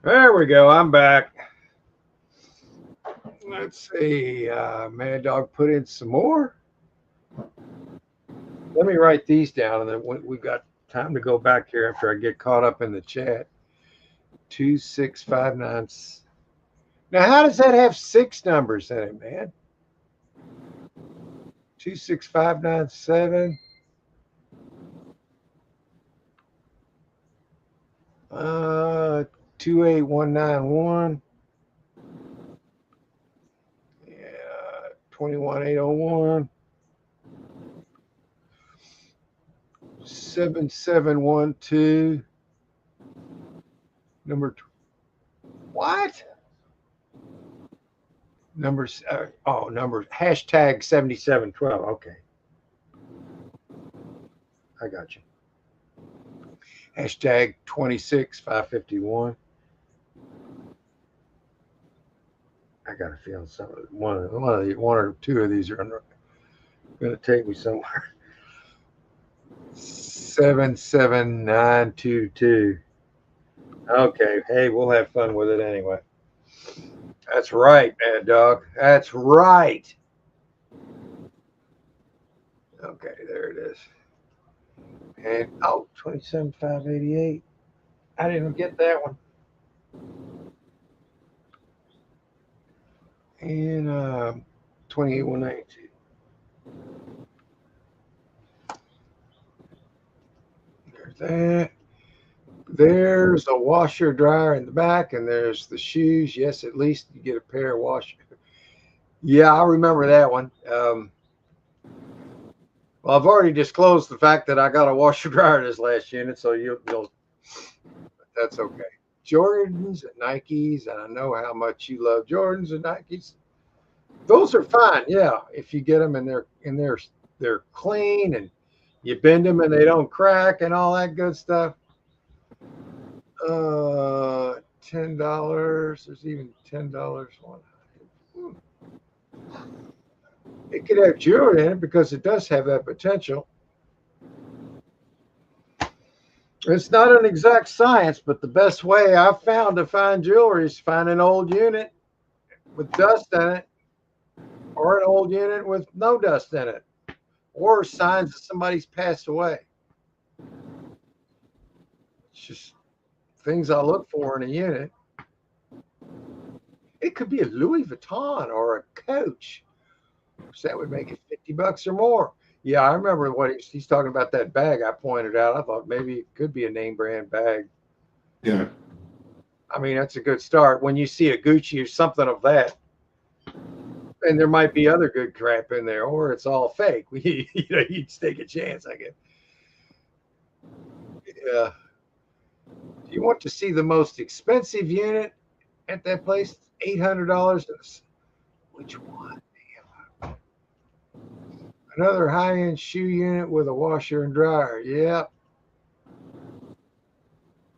There we go. I'm back. Let's see. Mad Dog put in some more. Let me write these down, and then we've got time to go back here after I get caught up in the chat. 2659. Now, how does that have 6 numbers in it, man? 26597. 28191. Yeah, 21801. 7712. Number what? Numbers numbers hashtag 7712. Okay. I got you. Hashtag 26551. I got a feeling one or two of these are going to take me somewhere. 77922. Okay, hey, we'll have fun with it anyway. That's right, Mad Dog. That's right. Okay, there it is. And 27588. I didn't get that one. And 28192. There's that. There's a washer dryer in the back, and there's the shoes. Yes, at least you get a pair of washer. Yeah, I remember that one. Well, I've already disclosed the fact that I got a washer dryer this last unit, so you'll that's okay. Jordans and Nikes, and I know how much you love Jordans and Nikes. Those are fine, yeah, if you get them and they're clean and you bend them and they don't crack and all that good stuff. $10. There's even $10 one. It could have jewelry in it because it does have that potential. It's not an exact science, but the best way I've found to find jewelry is find an old unit with dust in it, or an old unit with no dust in it, or signs that somebody's passed away. It's just things I look for in a unit. It could be a Louis Vuitton or a Coach. So that would make it $50 or more. Yeah, I remember what he's talking about, that bag I pointed out. I thought maybe it could be a name brand bag. Yeah. I mean, that's a good start. When you see a Gucci or something of that, and there might be other good crap in there, or it's all fake. You'd take a chance, I guess. Yeah. Do you want to see the most expensive unit at that place? $800. Which one? Another high-end shoe unit with a washer and dryer. Yeah.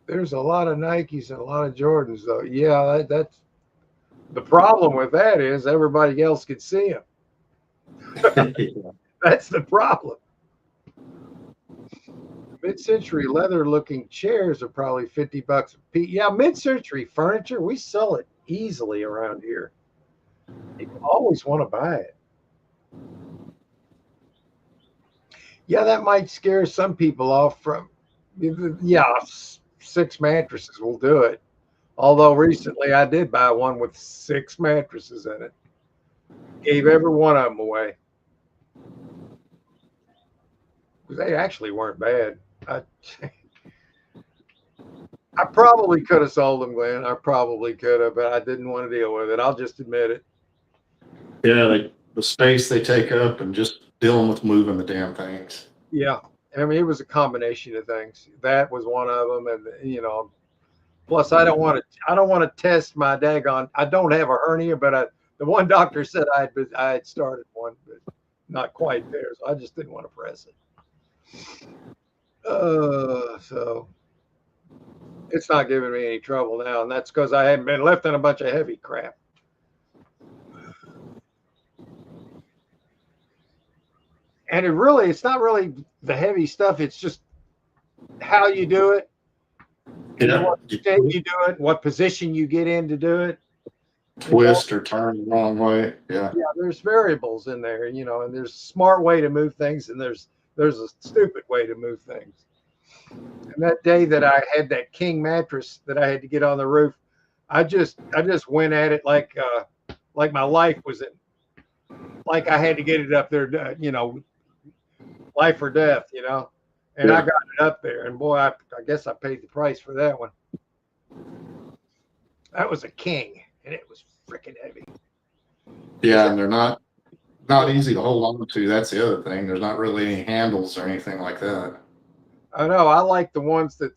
There's a lot of Nikes and a lot of Jordans, though. Yeah, that's the problem with that is everybody else could see them. That's the problem. Mid-century leather-looking chairs are probably $50 a piece. Yeah, mid-century furniture, we sell it easily around here. People always want to buy it. Yeah, that might scare some people off from. Yeah, 6 mattresses will do it. Although recently I did buy one with 6 mattresses in it. Gave every one of them away. Because they actually weren't bad. I probably could have sold them, Glenn. I probably could have, but I didn't want to deal with it. I'll just admit it. Yeah, the space they take up and just dealing with moving the damn things. Yeah. I mean, it was a combination of things. That was one of them. And, plus I don't want to test my daggone. I don't have a hernia, but the one doctor said I had started one, but not quite there. So I just didn't want to press it. So it's not giving me any trouble now. And that's because I haven't been lifting a bunch of heavy crap. And it's not really the heavy stuff. It's just how you do it. Yeah. What state you do it, what position you get in to do it. Twist or turn the wrong way. Yeah. Yeah, there's variables in there, and there's a smart way to move things, and there's a stupid way to move things. And that day that I had that king mattress that I had to get on the roof, I just went at it like my life was in, like I had to get it up there, life or death, and I got it up there, and boy, I guess I paid the price for that one. That was a king, and it was freaking heavy. Yeah, and they're not easy to hold on to. That's the other thing. There's not really any handles or anything like that. I know. I like the ones that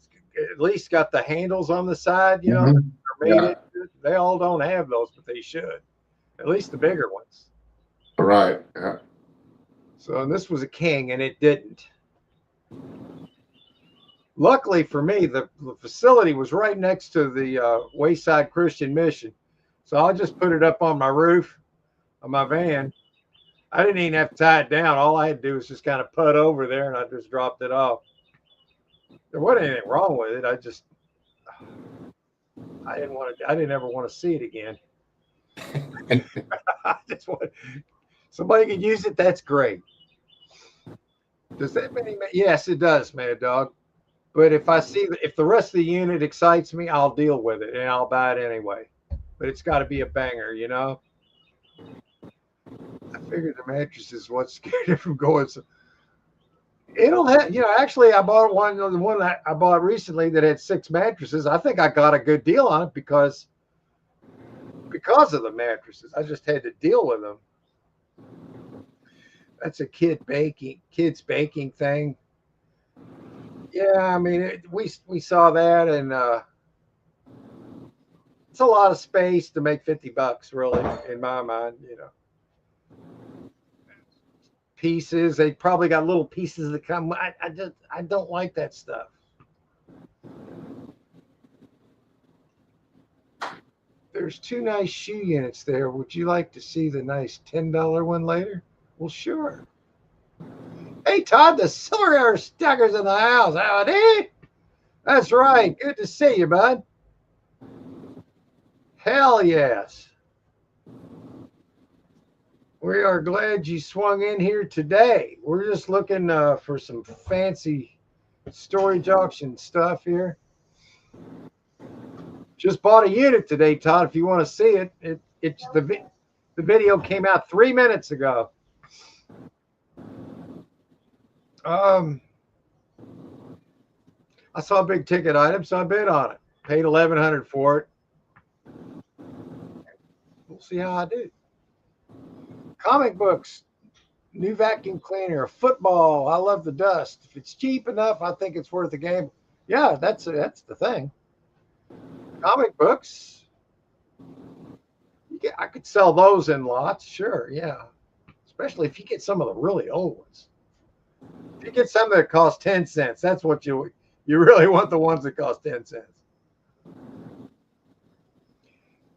at least got the handles on the side, Mhm. They're made it. They all don't have those, but they should. At least the bigger ones. Right. Yeah. So this was a king, and it didn't. Luckily for me, the facility was right next to the Wayside Christian Mission. So I'll just put it up on my roof of my van. I didn't even have to tie it down. All I had to do was just kind of put over there, and I just dropped it off. There wasn't anything wrong with it. I didn't ever want to see it again. Somebody could use it. That's great. Does that mean? Yes, it does, Mad Dog. But if the rest of the unit excites me, I'll deal with it and I'll buy it anyway. But it's got to be a banger, I figured the mattress is what scared it from going. So it'll have, actually, I bought the one that I bought recently that had 6 mattresses. I think I got a good deal on it because of the mattresses. I just had to deal with them. That's a kids baking thing. Yeah, I mean, we saw that, and it's a lot of space to make $50, really, in my mind. Pieces. They probably got little pieces that come. I don't like that stuff. There's 2 nice shoe units there. Would you like to see the nice $10 one later? Well, sure. Hey, Todd, the Silver Air Stacker's in the house. Howdy. That's right. Good to see you, bud. Hell yes. We are glad you swung in here today. We're just looking for some fancy storage auction stuff here. Just bought a unit today, Todd. If you want to see it, the video came out 3 minutes ago. I saw a big ticket item, so I bid on it. Paid $1,100 for it. We'll see how I do. Comic books, new vacuum cleaner, football. I love the dust. If it's cheap enough, I think it's worth a game. Yeah, that's the thing. Comic books. I could sell those in lots, sure, yeah. Especially if you get some of the really old ones. If you get some that cost 10 cents, that's what you really want, the ones that cost 10 cents.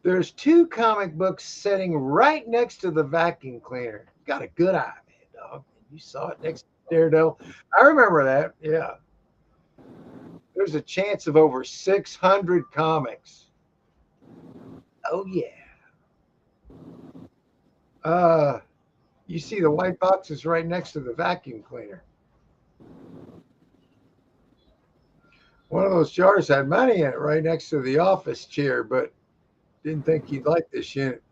There's 2 comic books sitting right next to the vacuum cleaner. Got a good eye, man, dog. You saw it next to Daredevil. I remember that, yeah. There's a chance of over 600 comics. Oh, yeah. You see the white boxes right next to the vacuum cleaner. One of those jars had money in it right next to the office chair, but didn't think you'd like this unit.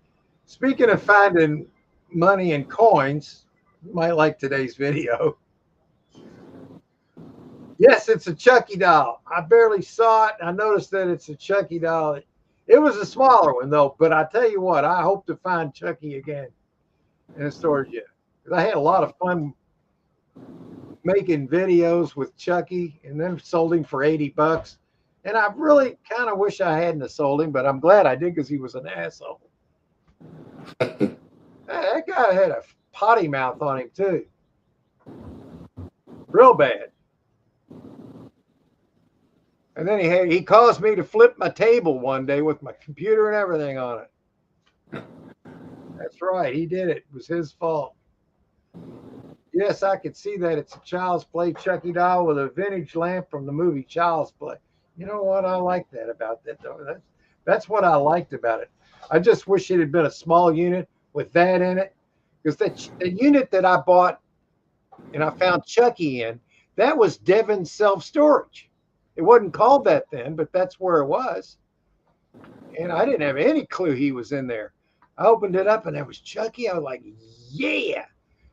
Speaking of finding money and coins, you might like today's video. Yes, it's a Chucky doll. I barely saw it. I noticed that it's a Chucky doll. It was a smaller one, though, but I tell you what, I hope to find Chucky again in a storage unit. Because I had a lot of fun making videos with Chucky and then sold him for $80. And I really kind of wish I hadn't have sold him, but I'm glad I did because he was an asshole. That guy had a potty mouth on him, too. Real bad. And then he caused me to flip my table one day with my computer and everything on it. That's right. He did it. It was his fault. Yes, I could see that. It's a Child's Play Chucky doll with a vintage lamp from the movie Child's Play. You know what? I like that about that, though. That's what I liked about it. I just wish it had been a small unit with that in it. Because the unit that I bought and I found Chucky in, that was Devin's self-storage. It wasn't called that then, but that's where it was. And I didn't have any clue he was in there. I opened it up and there was Chucky. I was like, yeah.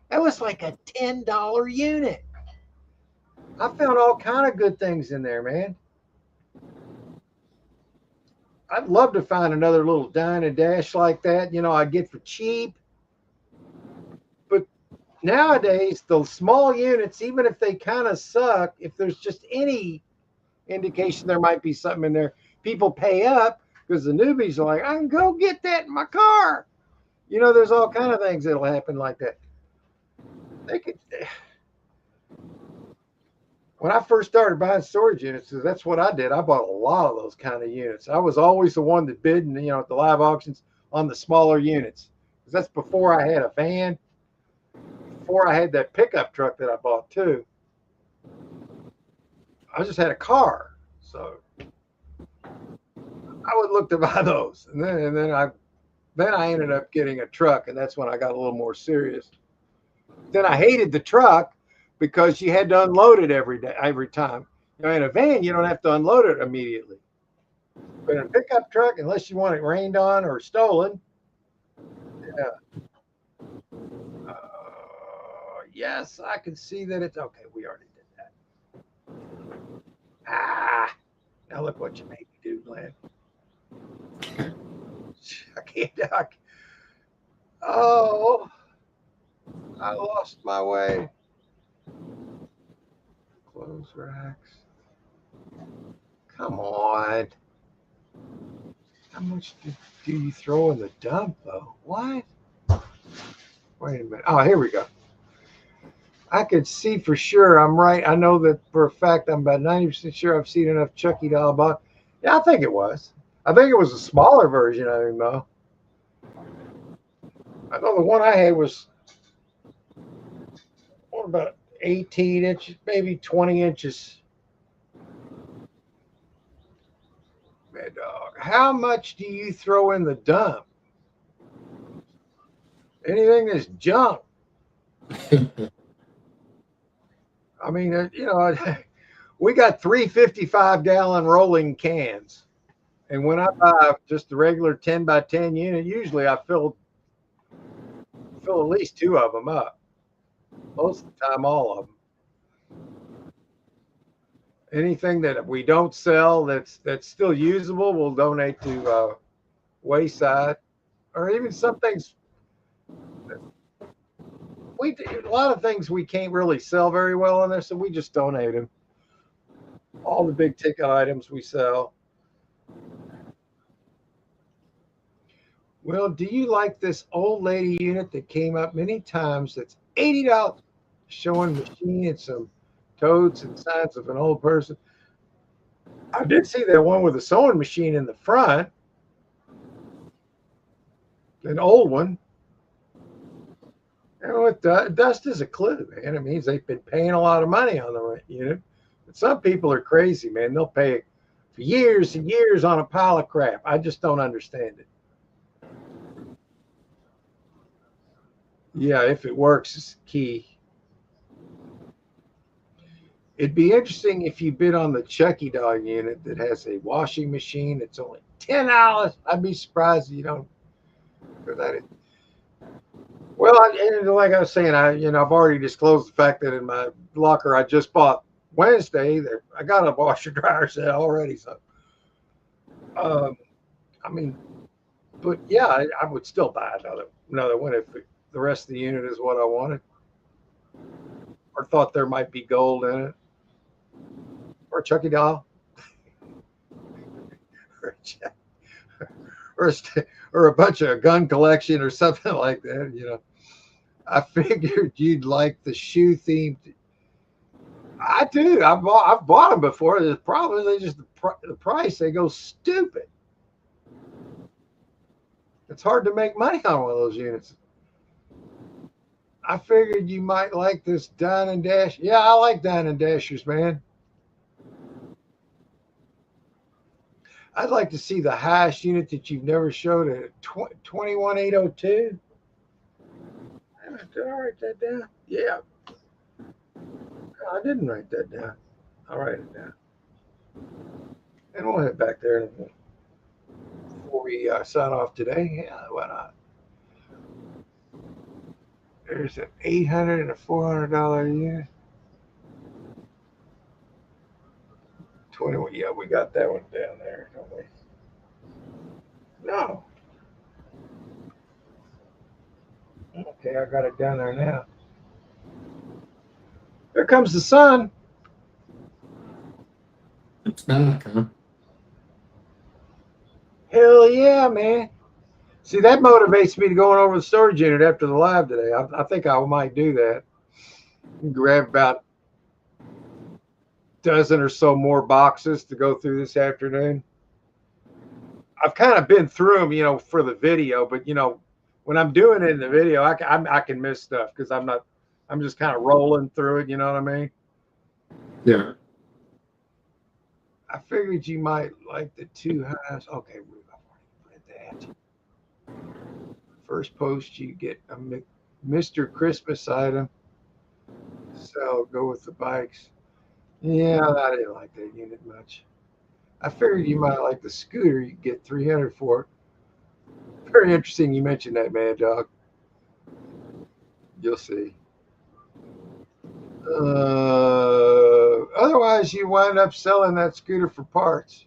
That was like a $10 unit. I found all kind of good things in there, man. I'd love to find another little dine and dash like that. You know, I get for cheap. But nowadays, the small units, even if they kind of suck, if there's just any indication there might be something in there, people pay up because the newbies are like, I can go get that in my car. You know, there's all kind of things that'll happen like that. They could. When I first started buying storage units, that's what I did. I bought a lot of those kind of units. I was always the one that bid, you know, at the live auctions on the smaller units. Because that's before I had a van, before I had that pickup truck that I bought too. I just had a car, so I would look to buy those, and then I ended up getting a truck, and that's when I got a little more serious. Then I hated the truck because you had to unload it every time. You know, in a van, you don't have to unload it immediately. But in a pickup truck, unless you want it rained on or stolen, yeah. Yes, I can see that it's okay. We already did that. Now look what you made me do, Glenn. I can't. Oh, I lost my way. Clothes racks. Come on. How much do you throw in the dump, though? What? Wait a minute. Oh, here we go. I could see for sure. I'm right. I know that for a fact. I'm about 90% sure I've seen enough Chucky doll about. Yeah, I think it was. I think it was a smaller version of him, though. I know the one I had was about 18 inches, maybe 20 inches. Mad dog. How much do you throw in the dump? Anything that's junk. I mean, you know, we got 3 55-gallon rolling cans. And when I buy just the regular 10 by 10 unit, usually I fill at least 2 of them up. Most of the time, all of them. Anything that we don't sell that's still usable, we'll donate to Wayside, or even some things. A lot of things we can't really sell very well on there, so we just donate them. All the big ticket items we sell. Well, do you like this old lady unit that came up many times? That's $80, showing machine and some totes and signs of an old person. I did see that one with a sewing machine in the front, an old one. You know what? Dust is a clue, man. It means they've been paying a lot of money on the unit. But some people are crazy, man. They'll pay for years and years on a pile of crap. I just don't understand it. Yeah, if it works is key. It'd be interesting if you bid on the Chucky Dog unit that has a washing machine. It's only $10. I'd be surprised if you don't go that. Well, like I was saying, I've already disclosed the fact that in my locker I just bought Wednesday, I got a washer dryer set already. So, I mean, but yeah, I would still buy another one if the rest of the unit is what I wanted, or thought there might be gold in it, or a Chucky doll, or a bunch of gun collection or something like that. I figured you'd like the shoe themed. I do. I've bought them before. The problem is they just the price. They go stupid. It's hard to make money on one of those units. I figured you might like this Dine and Dash. Yeah, I like Dine and Dashers, man. I'd like to see the highest unit that you've never showed at 21802. Did I write that down? Yeah. No, I didn't write that down. I'll write it down. And we'll head back there before we sign off today. Yeah, why not? There's an $800 and a $400 unit. 21. Yeah, we got that one down there, don't we? No. Okay, I got it down there now. There comes the sun. It's back, huh? Hell yeah, man. See, that motivates me to going over the storage unit after the live today. I think I might do that. Grab about a dozen or so more boxes to go through this afternoon. I've kind of been through them, for the video, but when I'm doing it in the video, I can miss stuff because I'm just kind of rolling through it. You know what I mean? Yeah. I figured you might like the two highs. Okay, I've already read that. First post, you get a Mr. Christmas item. So go with the bikes. Yeah, I didn't like that unit much. I figured you might like the scooter. You get 300 for it. Very interesting you mentioned that, Mad Dog. You'll see. Otherwise, you wind up selling that scooter for parts.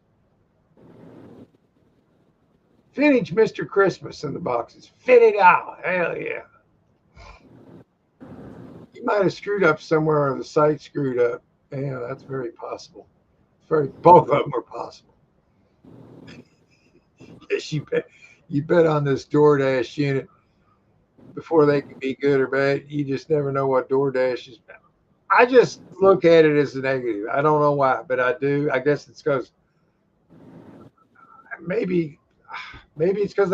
Vintage Mr. Christmas in the boxes. $50. Hell yeah. You might have screwed up somewhere, or the site screwed up. Yeah, that's very possible. Both of them are possible. Yes, you bet on this DoorDash unit before they can be good or bad. You just never know what DoorDash is. I just look at it as a negative. I don't know why, but I do. I guess it's because maybe it's because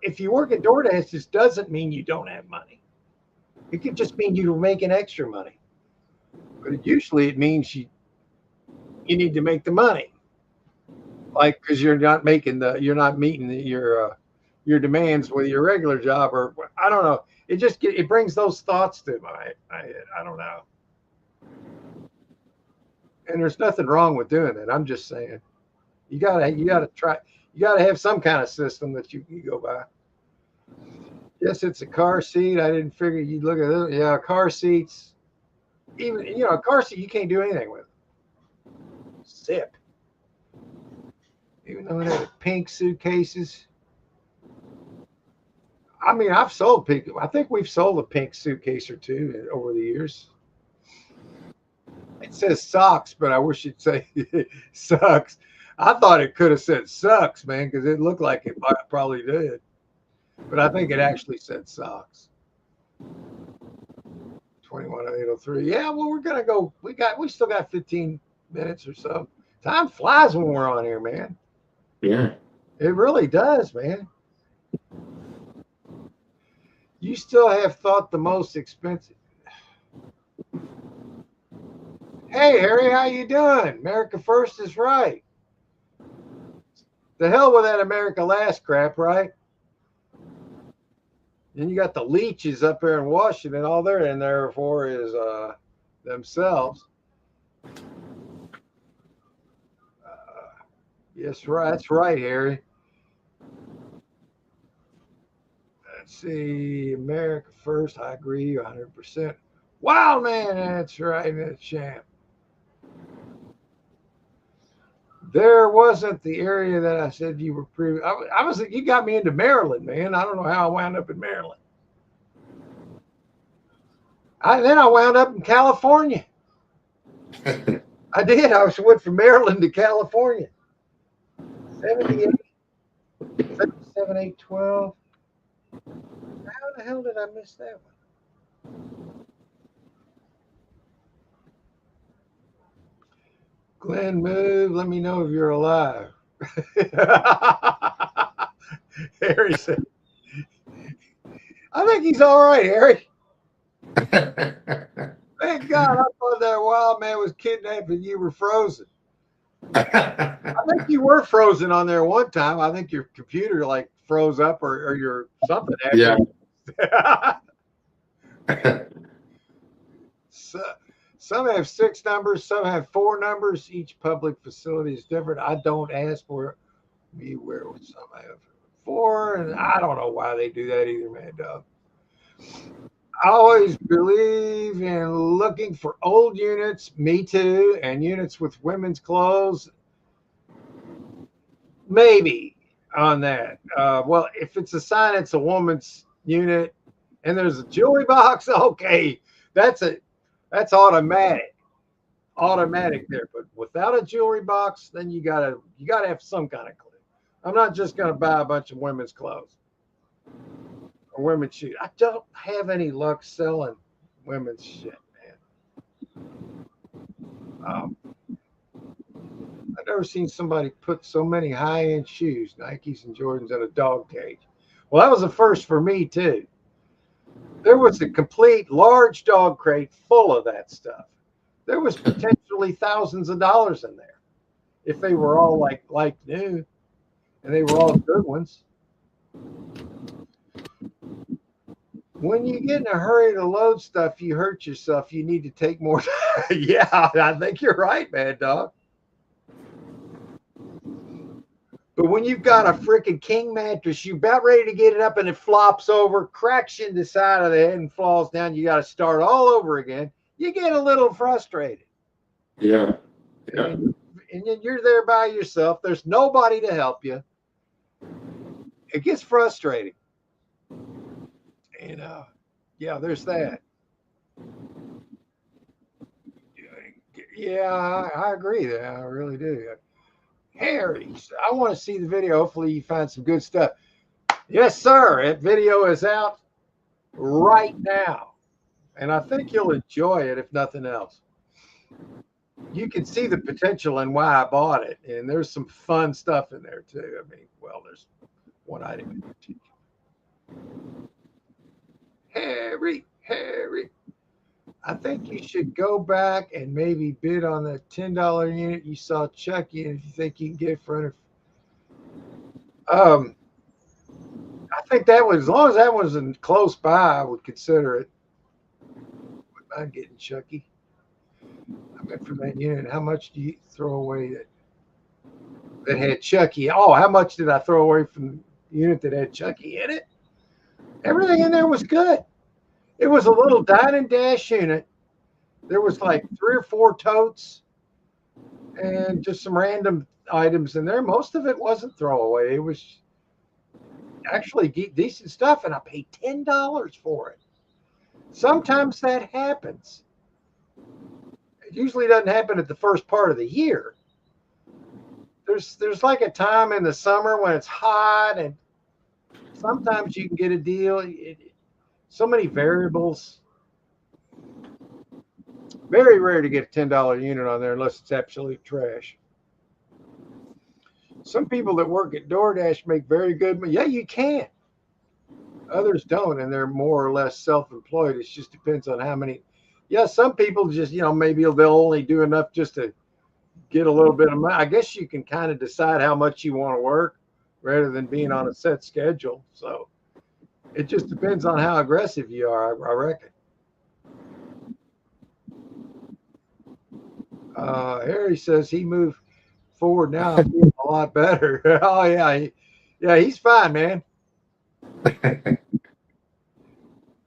if you work at DoorDash, this doesn't mean you don't have money. It could just mean you're making extra money. But usually it means you need to make the money. Like, because you're not meeting your demands with your regular job, or I don't know. It brings those thoughts to my head. I don't know. And there's nothing wrong with doing it. I'm just saying, you gotta try. You gotta have some kind of system that you go by. Yes, it's a car seat. I didn't figure you'd look at it. Yeah, car seats. Even a car seat you can't do anything with. zip. Even though it had pink suitcases. I mean, I've sold pink. I think we've sold a pink suitcase or two over the years. It says socks, but I wish it'd say sucks. I thought it could have said sucks, man, because it looked like it probably did. But I think it actually said socks. 21:08:03. Yeah, well, we're gonna go. We still got 15 minutes or so. Time flies when we're on here, man. Yeah. It really does, man. You still have thought the most expensive. Hey, Harry, how you doing? America First is right. The hell with that America Last crap, right? Then you got the leeches up there in Washington. All they're in there for is themselves. Yes, right. That's right, Harry. Let's see. America First. I agree 100%. Wild man. That's right. That's champ. There wasn't the area that I said you were pre. I was. You got me into Maryland, man. I don't know how I wound up in Maryland. Then I wound up in California. I did. I went from Maryland to California. 78, 77, 8, 12. How the hell did I miss that one? Glenn, move. Let me know if you're alive. Harry said, I think he's all right, Harry. Thank God. I thought that wild man was kidnapped and you were frozen. I think you were frozen on there one time. I think your computer like froze up or your something happened. Yeah. So, some have 6 numbers, some have 4 numbers. Each public facility is different. I don't ask for me where some have 4, and I don't know why they do that either, man, dog. I always believe in looking for old units, me too, and units with women's clothes. Maybe on that. Well, if it's a sign it's a woman's unit and there's a jewelry box, okay, that's automatic there. But without a jewelry box, then you gotta have some kind of clue. I'm not just gonna buy a bunch of women's clothes or women's shoes. I don't have any luck selling women's shit, man. I've never seen somebody put so many high-end shoes, Nikes and Jordans, in a dog cage. Well, that was a first for me too. There was a complete large dog crate full of that stuff. There was potentially thousands of dollars in there if they were all like new, and they were all good ones. When you get in a hurry to load stuff, you hurt yourself. You need to take more time. Yeah, I think you're right, man, dog. But when you've got a freaking king mattress, you're about ready to get it up and it flops over, cracks you in the side of the head and falls down. You got to start all over again. You get a little frustrated. Yeah. And then you're there by yourself. There's nobody to help you. It gets frustrating. And yeah, there's that. Yeah, I agree there. I really do. Harry, I want to see the video. Hopefully you find some good stuff. Yes, sir. That video is out right now. And I think you'll enjoy it, if nothing else. You can see the potential and why I bought it. And there's some fun stuff in there, too. I mean, well, there's one item in particular. Harry, I think you should go back and maybe bid on the $10 unit you saw Chucky, and if you think you can get it for under. I think that was, as long as that wasn't close by, I would consider it. Wouldn't mind getting Chucky. I meant for that unit. How much do you throw away that had Chucky? Oh, how much did I throw away from the unit that had Chucky in it? Everything in there was good. It was a little dine and dash unit. There was like 3 or 4 totes and just some random items in there. Most of it wasn't throwaway. It was actually decent stuff, and I paid $10 for it. Sometimes that happens. It usually doesn't happen at the first part of the year. There's like a time in the summer when it's hot, and sometimes you can get a deal. So many variables. Very rare to get a $10 unit on there unless it's absolute trash. Some people that work at DoorDash make very good money. Yeah, you can. Others don't, and they're more or less self-employed. It just depends on how many. Yeah, some people just, maybe they'll only do enough just to get a little bit of money. I guess you can kind of decide how much you want to work rather than being on a set schedule. So it just depends on how aggressive you are, I reckon. Harry says he moved forward now. I'm feeling a lot better. Oh, yeah, he's fine, man.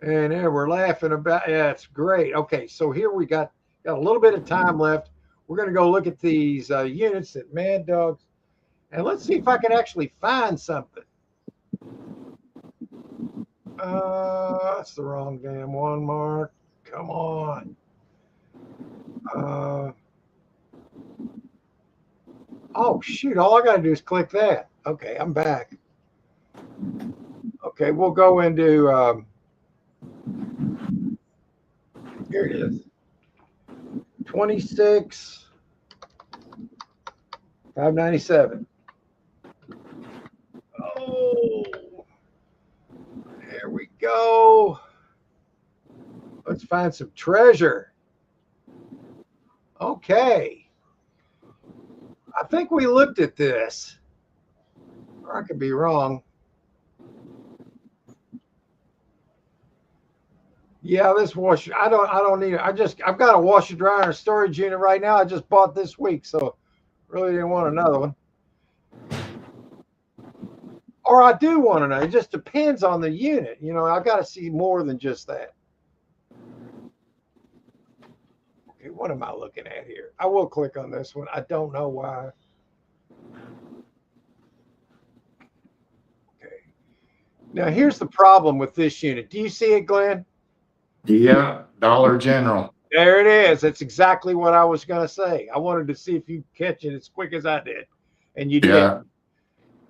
And there we're laughing about. Yeah, it's great. Okay, so here we got a little bit of time left. We're going to go look at these units at Mad Dog, and let's see if I can actually find something. That's the wrong damn one, Mark. Come on. Oh, shoot. All I got to do is click that. Okay, I'm back. Okay, we'll go into, here it is. 26, 597. Oh, there we go. Let's find some treasure. Okay. I think we looked at this. Or I could be wrong. Yeah, this washer. I don't need it. I've got a washer dryer and a storage unit right now. I just bought this week, so really didn't want another one. Or I do want another. It just depends on the unit. I got to see more than just that. Okay, what am I looking at here? I will click on this one. I don't know why. Okay. Now here's the problem with this unit. Do you see it, Glenn? Yeah, Dollar General. There it is. That's exactly what I was going to say. I wanted to see if you catch it as quick as I did. And you did. Yeah.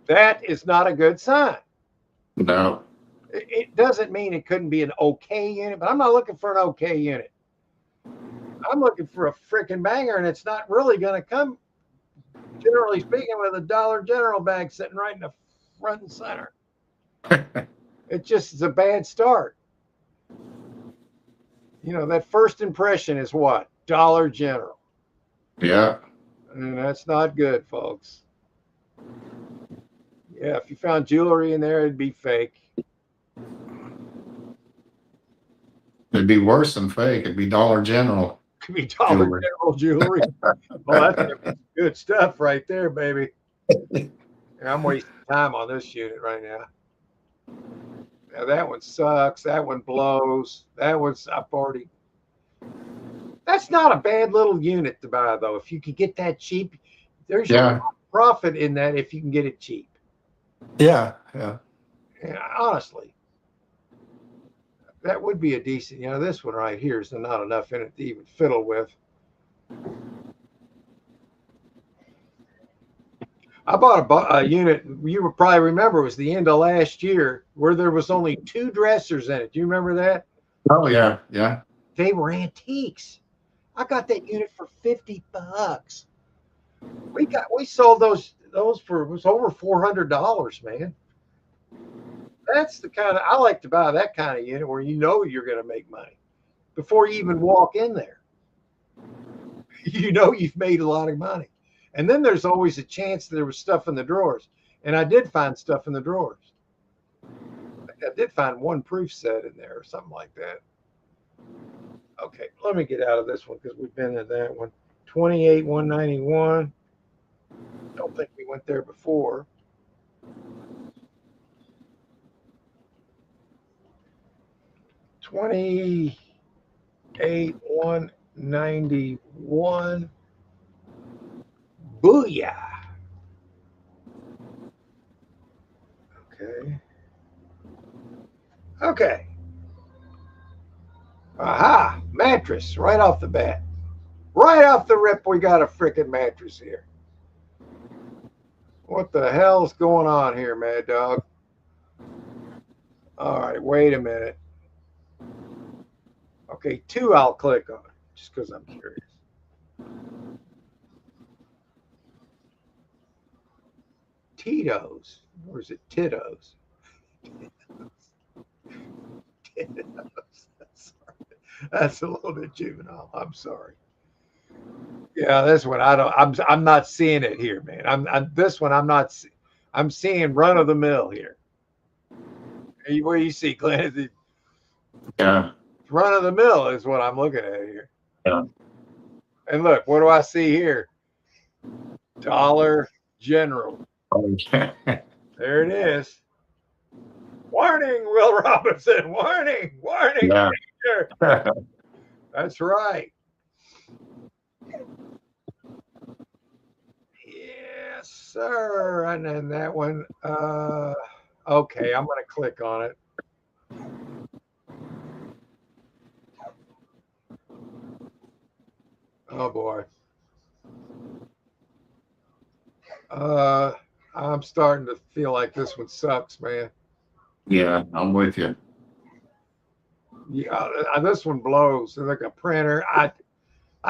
That is not a good sign. No. It doesn't mean it couldn't be an okay unit, but I'm not looking for an okay unit. I'm looking for a freaking banger, and it's not really going to come, generally speaking, with a Dollar General bag sitting right in the front and center. It just is a bad start. That first impression is what? Dollar General. Yeah. And that's not good, folks. Yeah, if you found jewelry in there, it'd be fake. It'd be worse than fake. It'd be Dollar General. Could be Dollar General jewelry. Oh, that's good stuff right there, baby. I'm wasting time on this unit right now. Now that one sucks. That one blows. That's not a bad little unit to buy, though. If you could get that cheap, there's your profit in that if you can get it cheap. Yeah. Honestly, that would be a decent. This one right here is not enough in it to even fiddle with. I bought a unit. You would probably remember it was the end of last year where there was only 2 dressers in it. Do you remember that? Oh yeah. They were antiques. I got that unit for $50. We sold those for, it was over $400, man. That's the kind of, I like to buy that kind of unit where you're going to make money before you even walk in there. You've made a lot of money. And then there's always a chance there was stuff in the drawers. And I did find stuff in the drawers. I did find one proof set in there or something like that. Okay, let me get out of this one because we've been in that one. 28,191. Don't think we went there before. 28,191. Booyah. Okay. Okay. Aha. Mattress right off the bat. Right off the rip, we got a freaking mattress here. What the hell's going on here, Mad Dog? All right, wait a minute. Okay, 2 I'll click on just because I'm curious. Tito's. Or is it Tito's? Tito's. That's a little bit juvenile. I'm sorry. Yeah, this one I don't. I'm not seeing it here, man. I'm this one. I'm not. I'm seeing run of the mill here. What do you see, Glenn? Yeah. Run of the mill is what I'm looking at here. Yeah. And look, what do I see here? Dollar General. Okay. There it is. Warning, Will Robinson. Warning, warning. Yeah. That's right. Yes, sir. And then that one. Okay, I'm going to click on it. Oh boy. I'm starting to feel like this one sucks, man. Yeah, I'm with you. Yeah, this one blows. It's like a printer. I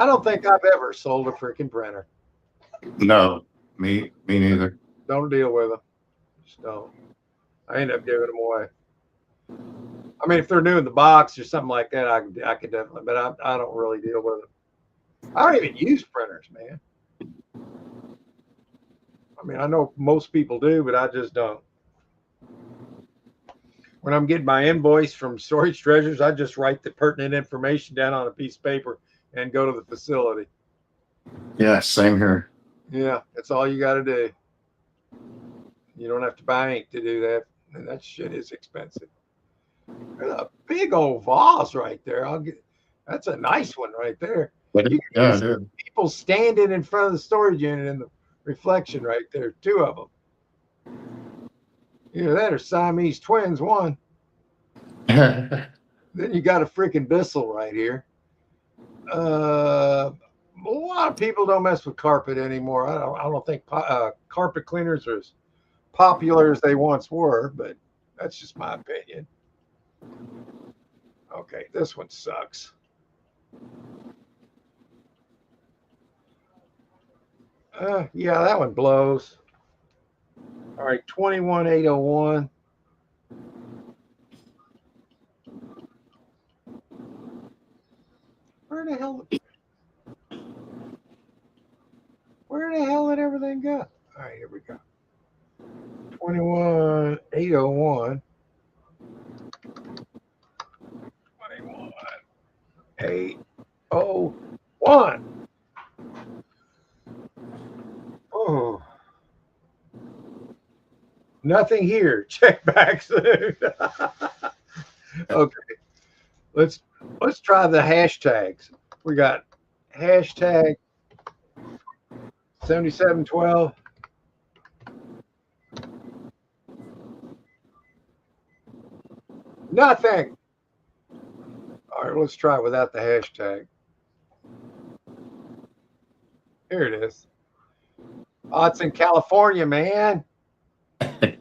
don't think I've ever sold a freaking printer. No, me neither. Don't deal with them. Just don't. I end up giving them away. I mean, if they're new in the box or something like that, I could definitely, but I don't really deal with them. I don't even use printers, man. I mean, I know most people do, but I just don't. When I'm getting my invoice from Storage Treasures, I just write the pertinent information down on a piece of paper and go to the facility. Yeah, same here. Yeah, that's all you got to do. You don't have to buy ink to do that, and that shit is expensive. There's a big old vase right there. That's a nice one right there. Yeah, dude. People standing in front of the storage unit in the reflection right there. 2 of them. Either that or Siamese twins, one. Then you got a freaking Bissell right here. A lot of people don't mess with carpet anymore. I don't think carpet cleaners are as popular as they once were, but that's just my opinion. Okay, this one sucks. Yeah, that one blows. All right, 21,801. Where the hell did everything go? All right, here we go. 21,801. 21,801. Oh. Nothing here. Check back soon. Okay. Let's try the hashtags. We got hashtag 7712. Nothing. All right, let's try without the hashtag. Here it is. Oh, it's in California, man. That's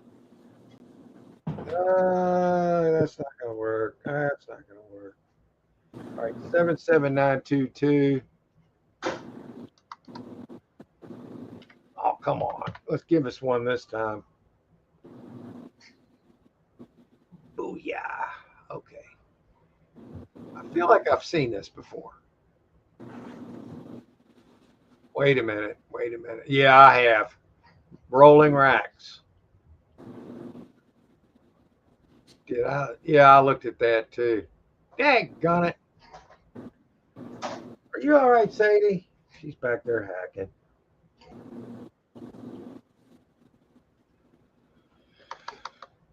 not going to work. That's not going to work. All right, 77922. Oh, come on. Let's give us one this time. Booyah. Okay. I feel like I've seen this before. Wait a minute. Wait a minute. Yeah, I have. Rolling racks. Did I? Yeah, I looked at that too. Daggone it. Are you all right, Sadie? She's back there hacking.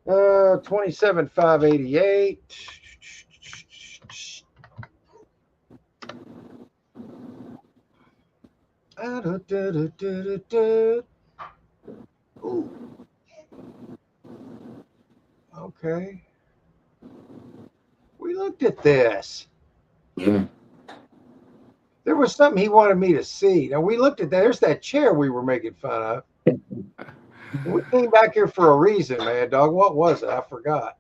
Uh, 27,588. Ooh, okay. We looked at this. Yeah. There was something he wanted me to see. Now we looked at that. There's that chair we were making fun of. We came back here for a reason, man, dog. What was it? I forgot.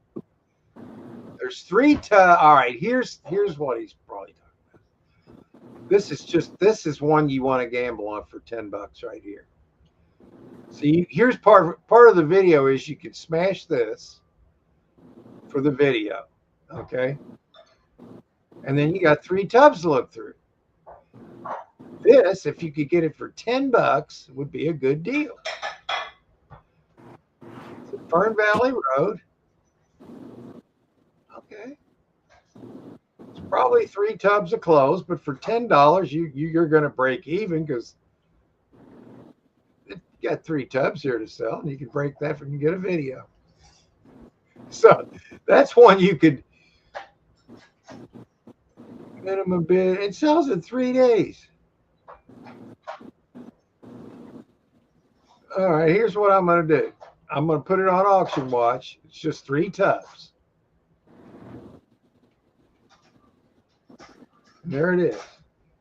There's three. All right, here's what he's probably talking about. This is one you want to gamble on for $10 right here. See, here's part of the video is you can smash this for the video, okay, and then you got three tubs to look through. This, if you could get it for $10, would be a good deal. It's Fern Valley Road. Okay. It's probably three tubs of clothes, but for $10, you're going to break even because you got three tubs here to sell, and you can break that and get a video. So that's one you could minimum bid. It sells in 3 days. All right, here's what I'm going to do. I'm going to put it on auction watch. It's just three tubs. There it is.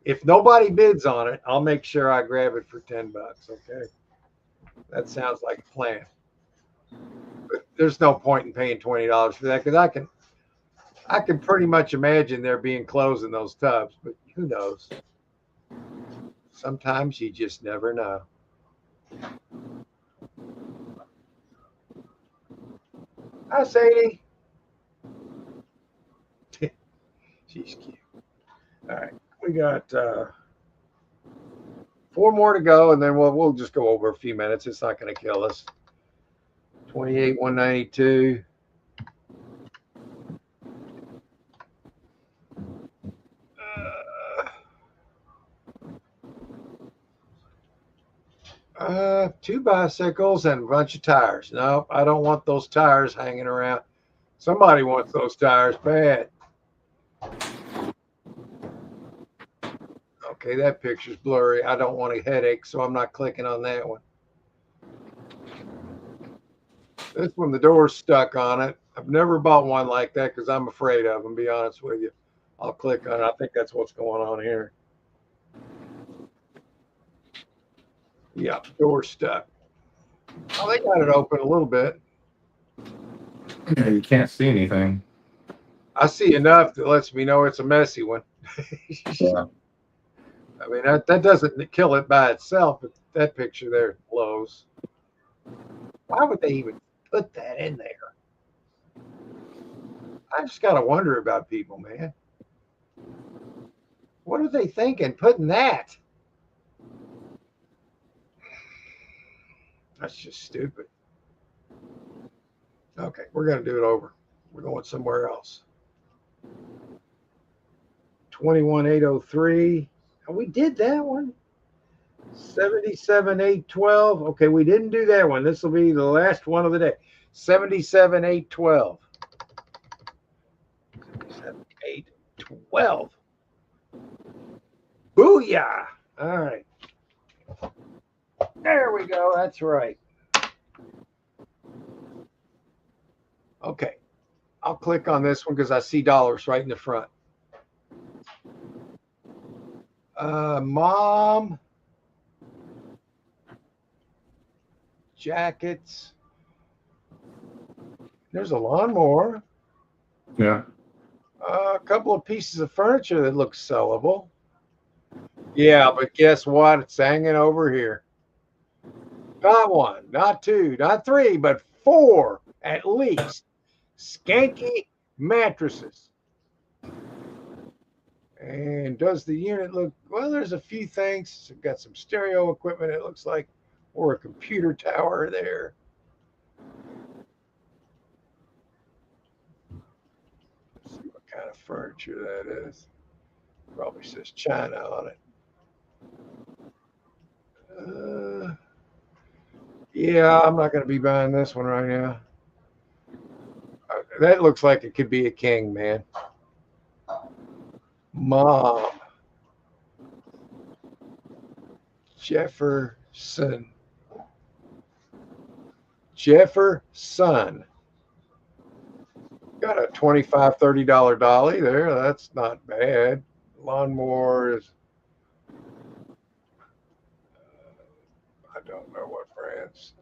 If nobody bids on it, I'll make sure I grab it for $10. Okay, that sounds like a plan. But there's no point in paying $20 for that because I can pretty much imagine there being clothes in those tubs. But who knows? Sometimes you just never know. Hi, Sadie. She's cute. All right, we got 4 more to go, and then we'll just go over a few minutes. It's not going to kill us. 28, 192. Two bicycles and a bunch of tires. No, I don't want those tires hanging around. Somebody wants those tires bad. Okay, that picture's blurry. I don't want a headache, so I'm not clicking on that one. This one, the door's stuck on it. I've never bought one like that because I'm afraid of them, be honest with you. I'll click on it. I think that's what's going on here. Yeah, door's stuck. Oh, they got it open a little bit. Yeah, you can't see anything. I see enough that lets me know it's a messy one. Yeah. I mean, that doesn't kill it by itself, but that picture there blows. Why would they even put that in there? I just got to wonder about people, man. What are they thinking putting that? That's just stupid. Okay, we're going to do it over. We're going somewhere else. 21,803. We did that one. 77,812. Okay, we didn't do that one. This will be the last one of the day. 77,812. 77,812. Booyah! All right. There we go. That's right. Okay. I'll click on this one because I see dollars right in the front. Mom. Jackets. There's a lawnmower. Yeah. A couple of pieces of furniture that look sellable. Yeah, but guess what? It's hanging over here. Not one, not two, not three, but 4 at least. Skanky mattresses. And does the unit look, well, there's a few things. It's got some stereo equipment, it looks like, or a computer tower there. Let's see what kind of furniture that is. Probably says China on it. Yeah, I'm not going to be buying this one right now. That looks like it could be a king, man. Mom. Jefferson. Got a $25, $30 dolly there. That's not bad. Lawnmower is, I don't know what brands.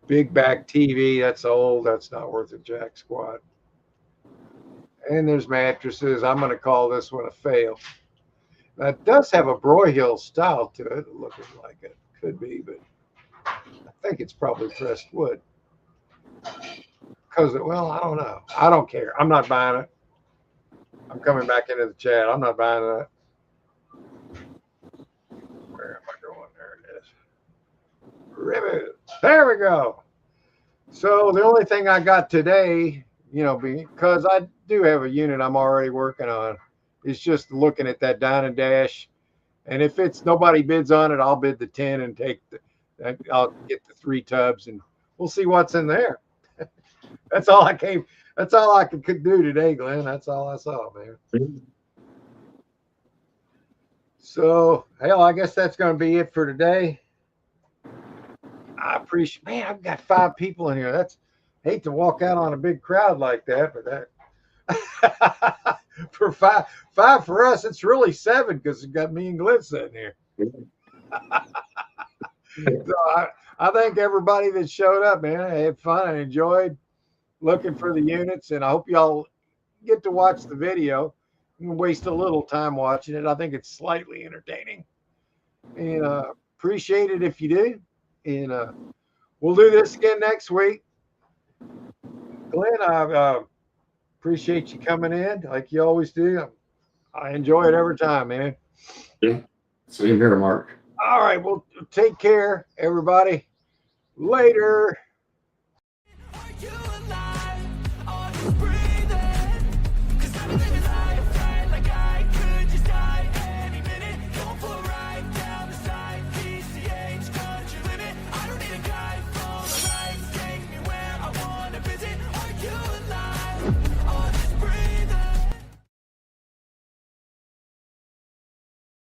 Big back TV. That's old. That's not worth a jack squat. And there's mattresses. I'm going to call this one a fail. Now, it does have a Broyhill style to it, looking like it could be, but I think it's probably pressed wood. Because, well, I don't know. I don't care. I'm not buying it. I'm coming back into the chat. I'm not buying that. Where am I going? There it is. Ribbon. There we go. So the only thing I got today, you know, because I do have a unit I'm already working on, is just looking at that Dine and Dash. And if it's nobody bids on it, I'll bid the 10 and take I'll get the 3 tubs and we'll see what's in there. That's all I could do today, Glenn. That's all I saw, man. So, hell, I guess that's going to be it for today. I appreciate, man, I've got 5 people in here. Hate to walk out on a big crowd like that, but that for five for us, it's really 7 because it's got me and Glenn sitting here. So I thank everybody that showed up, man. I had fun. I enjoyed looking for the units, and I hope y'all get to watch the video. You can waste a little time watching it. I think it's slightly entertaining, and appreciate it if you do. And we'll do this again next week. Glenn, I appreciate you coming in like you always do. I enjoy it every time, man. Yeah. Same here, Mark. All right. Well, take care, everybody. Later. Are you alive? Are you breathing?